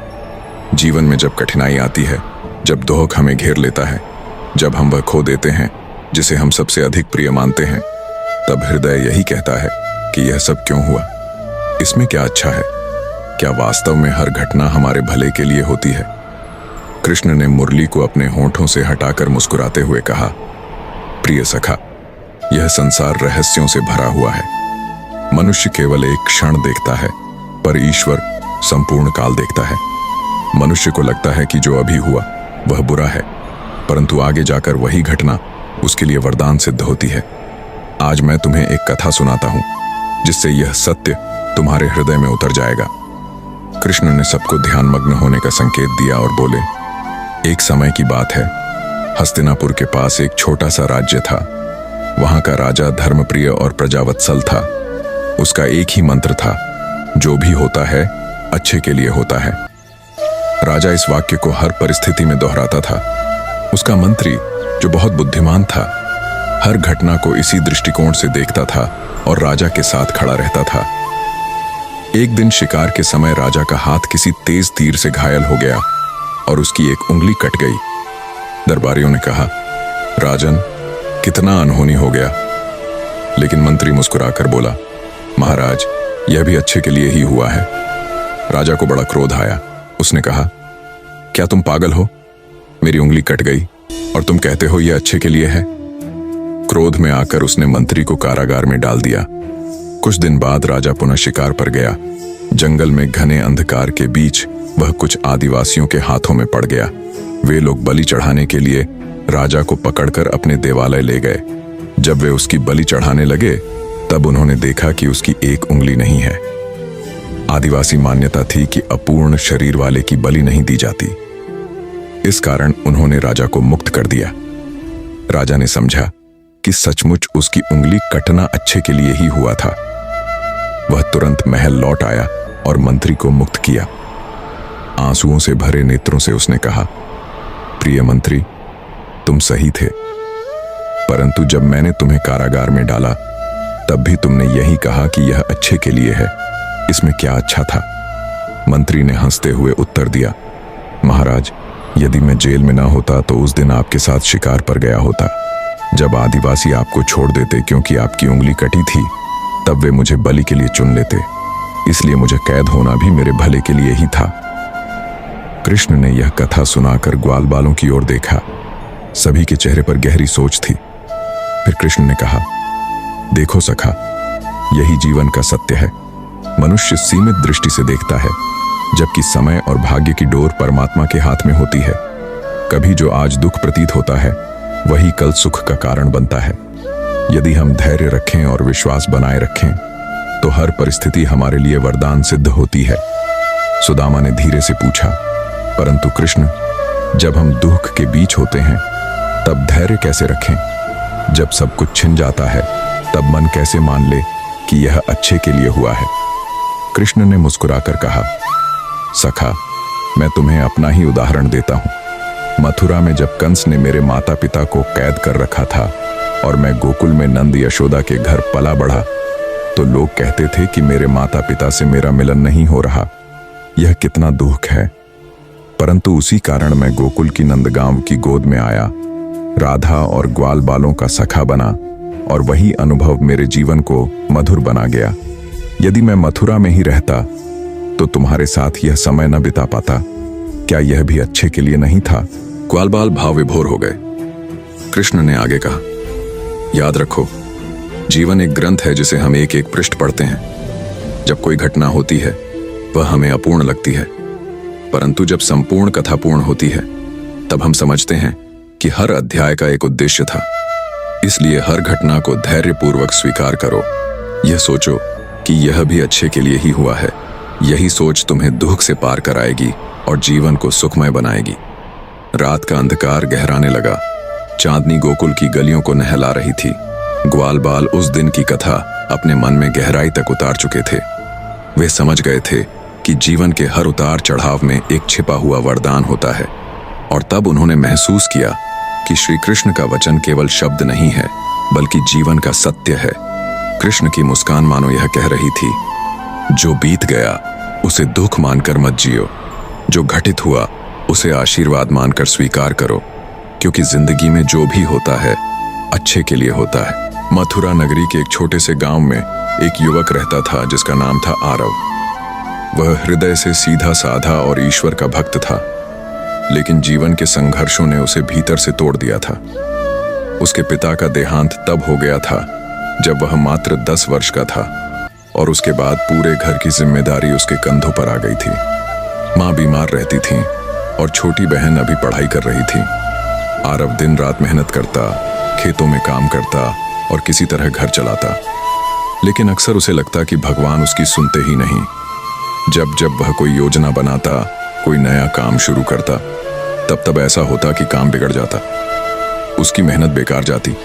जीवन में जब कठिनाई आती है, जब दुख हमें घेर लेता है, जब हम वह खो देते हैं जिसे हम सबसे अधिक प्रिय मानते हैं, तब हृदय यही कहता है कि यह सब क्यों हुआ, इसमें क्या अच्छा है, क्या वास्तव में हर घटना हमारे भले के लिए होती है। कृष्ण ने मुरली को अपने होठों से हटाकर मुस्कुराते हुए कहा, प्रिय सखा, यह संसार रहस्यों से भरा हुआ है। मनुष्य केवल एक क्षण देखता है, पर ईश्वर संपूर्ण काल देखता है। मनुष्य को लगता है कि जो अभी हुआ वह बुरा है, परंतु आगे जाकर वही घटना उसके लिए वरदान सिद्ध होती है। आज मैं तुम्हें एक कथा सुनाता हूं, जिससे यह सत्य तुम्हारे हृदय में उतर जाएगा। कृष्ण ने सबको ध्यानमग्न होने का संकेत दिया और बोले, एक समय की बात है, हस्तिनापुर के पास एक छोटा सा राज्य था। वहां का राजा धर्मप्रिय और प्रजावत्सल था। उसका एक ही मंत्र था, जो भी होता है अच्छे के लिए होता है। राजा इस वाक्य को हर परिस्थिति में दोहराता था। उसका मंत्री, जो बहुत बुद्धिमान था, हर घटना को इसी दृष्टिकोण से देखता था और राजा के साथ खड़ा रहता था। एक दिन शिकार के समय राजा का हाथ किसी तेज तीर से घायल हो गया और उसकी एक उंगली कट गई। दरबारियों ने कहा, राजन, कितना अनहोनी हो गया। लेकिन मंत्री मुस्कुराकर बोला, महाराज, यह भी अच्छे के लिए ही हुआ है। राजा को बड़ा क्रोध आया। उसने कहा, क्या तुम पागल हो? मेरी उंगली कट गई और तुम कहते हो यह अच्छे के लिए है। क्रोध में आकर उसने मंत्री को कारागार में डाल दिया। कुछ दिन बाद राजा पुनः शिकार पर गया। जंगल में घने अंधकार के बीच वह कुछ आदिवासियों के हाथों में पड़ गया। वे लोग बलि चढ़ाने के लिए राजा को पकड़कर अपने देवालय ले गए। जब वे उसकी बलि चढ़ाने लगे तब उन्होंने देखा कि उसकी एक उंगली नहीं है। आदिवासी मान्यता थी कि अपूर्ण शरीर वाले की बलि नहीं दी जाती। इस कारण उन्होंने राजा को मुक्त कर दिया। राजा ने समझा कि सचमुच उसकी उंगली कटना अच्छे के लिए ही हुआ था। वह तुरंत महल लौट आया और मंत्री को मुक्त किया। आंसुओं से भरे नेत्रों से उसने कहा, प्रिय मंत्री, तुम सही थे, परंतु जब मैंने तुम्हें कारागार में डाला तब भी तुमने यही कहा कि यह अच्छे के लिए है। इसमें क्या अच्छा था? मंत्री ने हंसते हुए उत्तर दिया, महाराज, यदि मैं जेल में ना होता तो उस दिन आपके साथ शिकार पर गया होता। जब आदिवासी आपको छोड़ देते क्योंकि आपकी उंगली कटी थी, तब वे मुझे बलि के लिए चुन लेते। इसलिए मुझे कैद होना भी मेरे भले के लिए ही था। कृष्ण ने यह कथा सुनाकर ग्वाल बालों की ओर देखा। सभी के चेहरे पर गहरी सोच थी। फिर कृष्ण ने कहा, देखो सखा, यही जीवन का सत्य है। मनुष्य सीमित दृष्टि से देखता है, जबकि समय और भाग्य की डोर परमात्मा के हाथ में होती है। कभी जो आज दुख प्रतीत होता है वही कल सुख का कारण बनता है। यदि हम धैर्य रखें और विश्वास बनाए रखें तो हर परिस्थिति हमारे लिए वरदान सिद्ध होती है। सुदामा ने धीरे से पूछा, परंतु कृष्ण, जब हम दुख के बीच होते हैं तब धैर्य कैसे रखें? जब सब कुछ छिन जाता है तब मन कैसे मान ले कि यह अच्छे के लिए हुआ है? कृष्ण ने मुस्कुराकर कहा, सखा, मैं तुम्हें अपना ही उदाहरण देता हूं। मथुरा में जब कंस ने मेरे माता पिता को कैद कर रखा था और मैं गोकुल में नंद यशोदा के घर पला बढ़ा, तो लोग कहते थे कि मेरे माता पिता से मेरा मिलन नहीं हो रहा। यह कितना दुख है। परंतु उसी कारण मैं गोकुल की नंदगांव की गोद में आया, राधा और ग्वाल बालों का सखा बना, और वही अनुभव मेरे जीवन को मधुर बना गया। यदि मैं मथुरा में ही रहता तो तुम्हारे साथ यह समय न बिता पाता। क्या यह भी अच्छे के लिए नहीं था? ग्वाल बाल भाव विभोर हो गए। कृष्ण ने आगे कहा, याद रखो, जीवन एक ग्रंथ है जिसे हम एक एक पृष्ठ पढ़ते हैं। जब कोई घटना होती है वह हमें अपूर्ण लगती है, परंतु जब संपूर्ण कथा पूर्ण होती है तब हम समझते हैं कि हर अध्याय का एक उद्देश्य था। इसलिए हर घटना को धैर्यपूर्वक स्वीकार करो। यह सोचो कि यह भी अच्छे के लिए ही हुआ है। यही सोच तुम्हें दुख से पार कराएगी और जीवन को सुखमय बनाएगी। रात का अंधकार गहराने लगा। चांदनी गोकुल की गलियों को नहला रही थी। ग्वाल बाल उस दिन की कथा अपने मन में गहराई तक उतार चुके थे। वे समझ गए थे कि जीवन के हर उतार चढ़ाव में एक छिपा हुआ वरदान होता है। और तब उन्होंने महसूस किया कि श्री कृष्ण का वचन केवल शब्द नहीं है, बल्कि जीवन का सत्य है। कृष्ण की मुस्कान मानो यह कह रही थी, जो बीत गया उसे दुख मानकर मत जियो, जो घटित हुआ उसे आशीर्वाद मानकर स्वीकार करो, क्योंकि जिंदगी में जो भी होता है अच्छे के लिए होता है। मथुरा नगरी के एक छोटे से गांव में एक युवक रहता था जिसका नाम था आरव। वह हृदय से सीधा साधा और ईश्वर का भक्त था, लेकिन जीवन के संघर्षों ने उसे भीतर से तोड़ दिया था। उसके पिता का देहांत तब हो गया था जब वह मात्र 10 वर्ष का था, और उसके बाद पूरे घर की जिम्मेदारी उसके कंधों पर आ गई थी। माँ बीमार रहती थी और छोटी बहन अभी पढ़ाई कर रही थी। आरव दिन रात मेहनत करता, खेतों में काम करता और किसी तरह घर चलाता, लेकिन अक्सर उसे लगता कि भगवान उसकी सुनते ही नहीं। जब जब वह कोई योजना बनाता, कोई नया काम शुरू करता, तब ऐसा होता कि काम बिगड़ जाता, उसकी मेहनत बेकार जाती,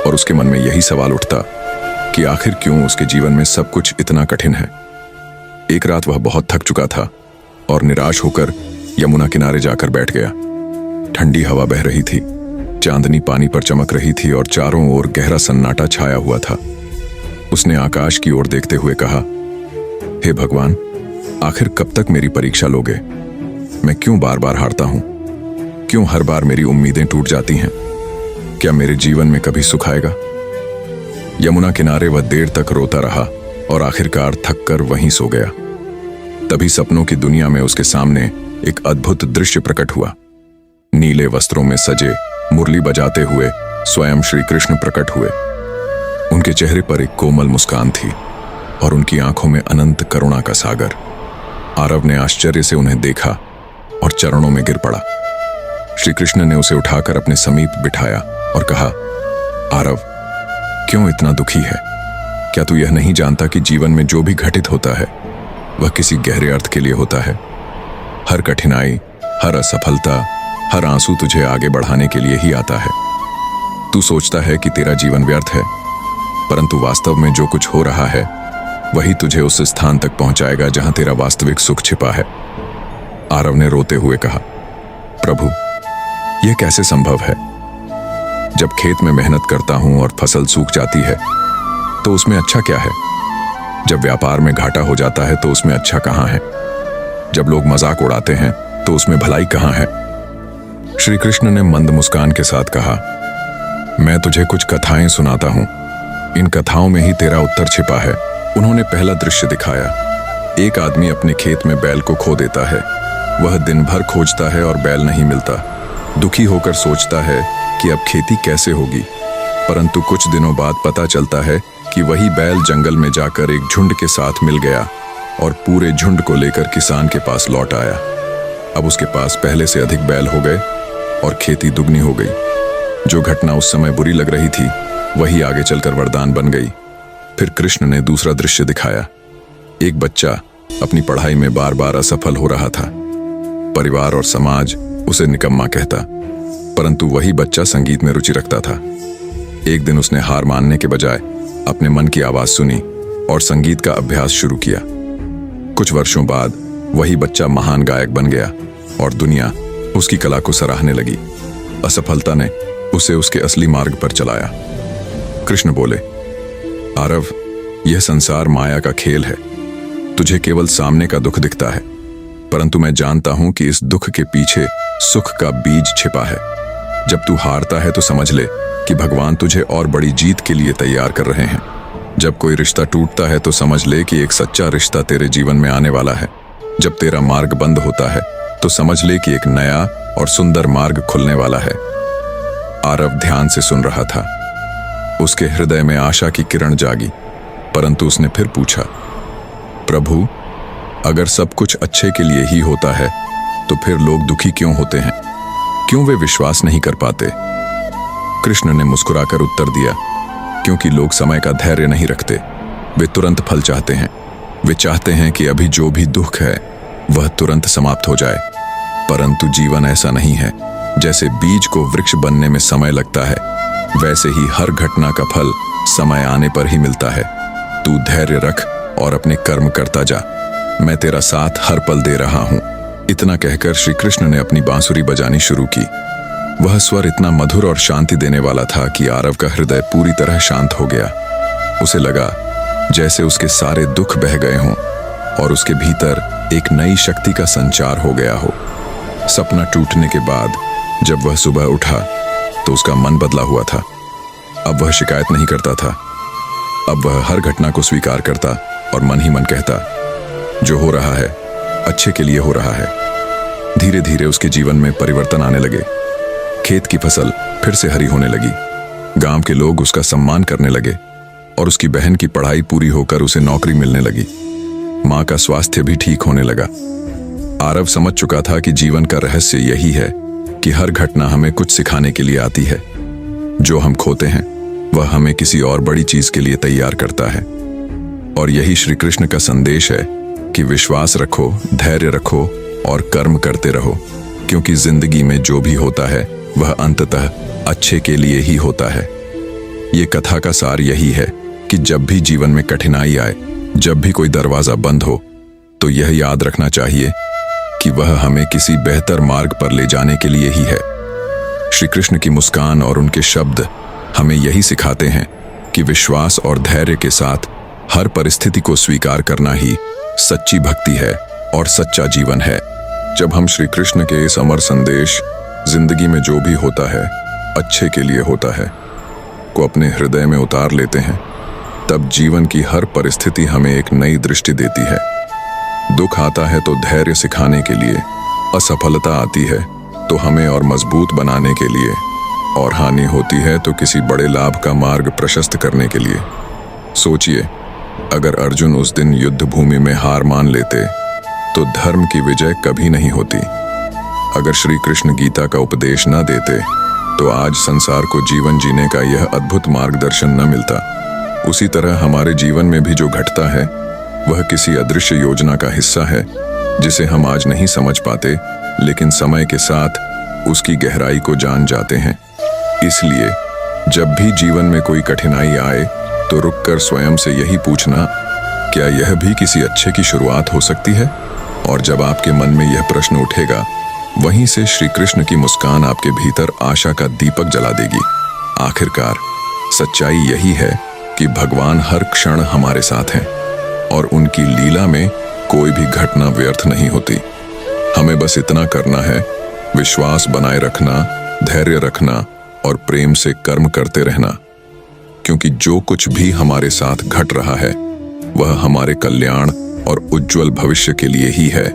और उसके मन में यही सवाल उठता कि आखिर क्यों उसके जीवन में सब कुछ इतना कठिन है। एक रात वह बहुत थक चुका था और निराश होकर यमुना किनारे जाकर बैठ गया। ठंडी हवा बह रही थी, चांदनी पानी पर चमक रही थी और चारों ओर गहरा सन्नाटा छाया हुआ था। उसने आकाश की ओर देखते हुए कहा, हे भगवान, आखिर कब तक मेरी परीक्षा लोगे? मैं क्यों बार बार हारता हूं? क्यों हर बार मेरी उम्मीदें टूट जाती हैं? क्या मेरे जीवन में कभी सुख आएगा? यमुना किनारे वह देर तक रोता रहा और आखिरकार थक कर वहीं सो गया। तभी सपनों की दुनिया में उसके सामने एक अद्भुत दृश्य प्रकट हुआ। नीले वस्त्रों में सजे, मुरली बजाते हुए स्वयं श्री कृष्ण प्रकट हुए। उनके चेहरे पर एक कोमल मुस्कान थी। और उनकी आंखों में अनंत करुणा का सागर। आरव ने आश्चर्य से उन्हें देखा और चरणों में गिर पड़ा। श्री कृष्ण ने उसे उठाकर अपने समीप बिठाया और कहा, आरव, क्यों इतना दुखी है? क्या तू यह नहीं जानता कि जीवन में जो भी घटित होता है वह किसी गहरे अर्थ के लिए होता है? हर कठिनाई, हर असफलता, हर आंसू तुझे आगे बढ़ाने के लिए ही आता है। तू सोचता है कि तेरा जीवन व्यर्थ है, परंतु वास्तव में जो कुछ हो रहा है वही तुझे उस स्थान तक पहुंचाएगा जहां तेरा वास्तविक सुख छिपा है। आरव ने रोते हुए कहा, प्रभु, यह कैसे संभव है? जब खेत में मेहनत करता हूं और फसल सूख जाती है तो उसमें अच्छा क्या है? जब व्यापार में घाटा हो जाता है तो उसमें अच्छा कहां है? जब लोग मजाक उड़ाते हैं तो उसमें भलाई कहां है? श्री कृष्ण ने मंद मुस्कान के साथ कहा, मैं तुझे कुछ कथाएं सुनाता हूं। इन कथाओं में ही तेरा उत्तर छिपा है। उन्होंने पहला दृश्य दिखाया। एक आदमी अपने खेत में बैल को खो देता है। वह दिन भर खोजता है और बैल नहीं मिलता। दुखी होकर सोचता है कि अब खेती कैसे होगी, परंतु कुछ दिनों बाद पता चलता है कि वही बैल जंगल में जाकर एक झुंड के साथ मिल गया और पूरे झुंड को लेकर किसान के पास लौट आया। अब उसके पास पहले से अधिक बैल हो गए और खेती दुगनी हो गई। जो घटना उस समय बुरी लग रही थी वही आगे चलकर वरदान बन गई। फिर कृष्ण ने दूसरा दृश्य दिखाया। एक बच्चा अपनी पढ़ाई में बार बार असफल हो रहा था। परिवार और समाज उसे निकम्मा कहता, परंतु वही बच्चा संगीत में रुचि रखता था। एक दिन उसने हार मानने के बजाय अपने मन की आवाज सुनी और संगीत का अभ्यास शुरू किया। कुछ वर्षों बाद वही बच्चा महान गायक बन गया और दुनिया उसकी कला को सराहने लगी। असफलता ने उसे उसके असली मार्ग पर चलाया। कृष्ण बोले, आरव, यह संसार माया का खेल है। तुझे केवल सामने का दुख दिखता है, परंतु मैं जानता हूं कि इस दुख के पीछे सुख का बीज छिपा है। जब तू हारता है तो समझ ले कि भगवान तुझे और बड़ी जीत के लिए तैयार कर रहे हैं। जब कोई रिश्ता टूटता है तो समझ ले कि एक सच्चा रिश्ता तेरे जीवन में आने वाला है। जब तेरा मार्ग बंद होता है तो समझ ले कि एक नया और सुंदर मार्ग खुलने वाला है। आरव ध्यान से सुन रहा था। उसके हृदय में आशा की किरण जागी, परंतु उसने फिर पूछा, प्रभु, अगर सब कुछ अच्छे के लिए ही होता है तो फिर लोग दुखी क्यों होते हैं? क्यों वे विश्वास नहीं कर पाते? कृष्ण ने मुस्कुराकर उत्तर दिया, क्योंकि लोग समय का धैर्य नहीं रखते। वे तुरंत फल चाहते हैं। वे चाहते हैं कि अभी जो भी दुख है वह तुरंत समाप्त हो जाए, परंतु जीवन ऐसा नहीं है। जैसे बीज को वृक्ष बनने में समय लगता है, वैसे ही हर घटना का फल समय आने पर ही मिलता है। तू धैर्य रख और अपने कर्म करता जा। मैं तेरा साथ हर पल दे रहा हूं। इतना कहकर श्री कृष्ण ने अपनी बांसुरी बजानी शुरू की। वह स्वर इतना मधुर और शांति देने वाला था कि आरव का हृदय पूरी तरह शांत हो गया। उसे लगा जैसे उसके सारे दुख बह गए हों और उसके भीतर एक नई शक्ति का संचार हो गया हो। सपना टूटने के बाद जब वह सुबह उठा तो उसका मन बदला हुआ था। अब वह शिकायत नहीं करता था। अब वह हर घटना को स्वीकार करता और मन ही मन कहता, जो हो रहा है अच्छे के लिए हो रहा है। धीरे धीरे उसके जीवन में परिवर्तन आने लगे। खेत की फसल फिर से हरी होने लगी। गांव के लोग उसका सम्मान करने लगे और उसकी बहन की पढ़ाई पूरी होकर उसे नौकरी मिलने लगी। मां का स्वास्थ्य भी ठीक होने लगा। आरव समझ चुका था कि जीवन का रहस्य यही है कि हर घटना हमें कुछ सिखाने के लिए आती है। जो हम खोते हैं वह हमें किसी और बड़ी चीज के लिए तैयार करता है। और यही श्री कृष्ण का संदेश है कि विश्वास रखो, धैर्य रखो और कर्म करते रहो, क्योंकि जिंदगी में जो भी होता है वह अंततः अच्छे के लिए ही होता है। ये कथा का सार यही है कि जब भी जीवन में कठिनाई आए, जब भी कोई दरवाजा बंद हो, तो यह याद रखना चाहिए कि वह हमें किसी बेहतर मार्ग पर ले जाने के लिए ही है। श्री कृष्ण की मुस्कान और उनके शब्द हमें यही सिखाते हैं कि विश्वास और धैर्य के साथ हर परिस्थिति को स्वीकार करना ही सच्ची भक्ति है और सच्चा जीवन है। जब हम श्री कृष्ण के इस अमर संदेश, जिंदगी में जो भी होता है अच्छे के लिए होता है, को अपने हृदय में उतार लेते हैं, तब जीवन की हर परिस्थिति हमें एक नई दृष्टि देती है। दुख आता है तो धैर्य सिखाने के लिए, असफलता आती है तो हमें और मजबूत बनाने के लिए, और हानि होती है तो किसी बड़े लाभ का मार्ग प्रशस्त करने के लिए। सोचिए, अगर अर्जुन उस दिन युद्ध भूमि में हार मान लेते तो धर्म की विजय कभी नहीं होती। अगर श्री कृष्ण गीता का उपदेश न देते तो आज संसार को जीवन जीने का यह अद्भुत मार्गदर्शन न मिलता। उसी तरह हमारे जीवन में भी जो घटता है वह किसी अदृश्य योजना का हिस्सा है जिसे हम आज नहीं समझ पाते, लेकिन समय के साथ उसकी गहराई को जान जाते हैं। इसलिए जब भी जीवन में कोई कठिनाई आए तो रुककर स्वयं से यही पूछना, क्या यह भी किसी अच्छे की शुरुआत हो सकती है? और जब आपके मन में यह प्रश्न उठेगा, वहीं से श्री कृष्ण की मुस्कान आपके भीतर आशा का दीपक जला देगी। आखिरकार सच्चाई यही है कि भगवान हर क्षण हमारे साथ हैं और उनकी लीला में कोई भी घटना व्यर्थ नहीं होती। हमें बस इतना करना है, विश्वास बनाए रखना, धैर्य रखना और प्रेम से कर्म करते रहना, क्योंकि जो कुछ भी हमारे साथ घट रहा है वह हमारे कल्याण और उज्जवल भविष्य के लिए ही है।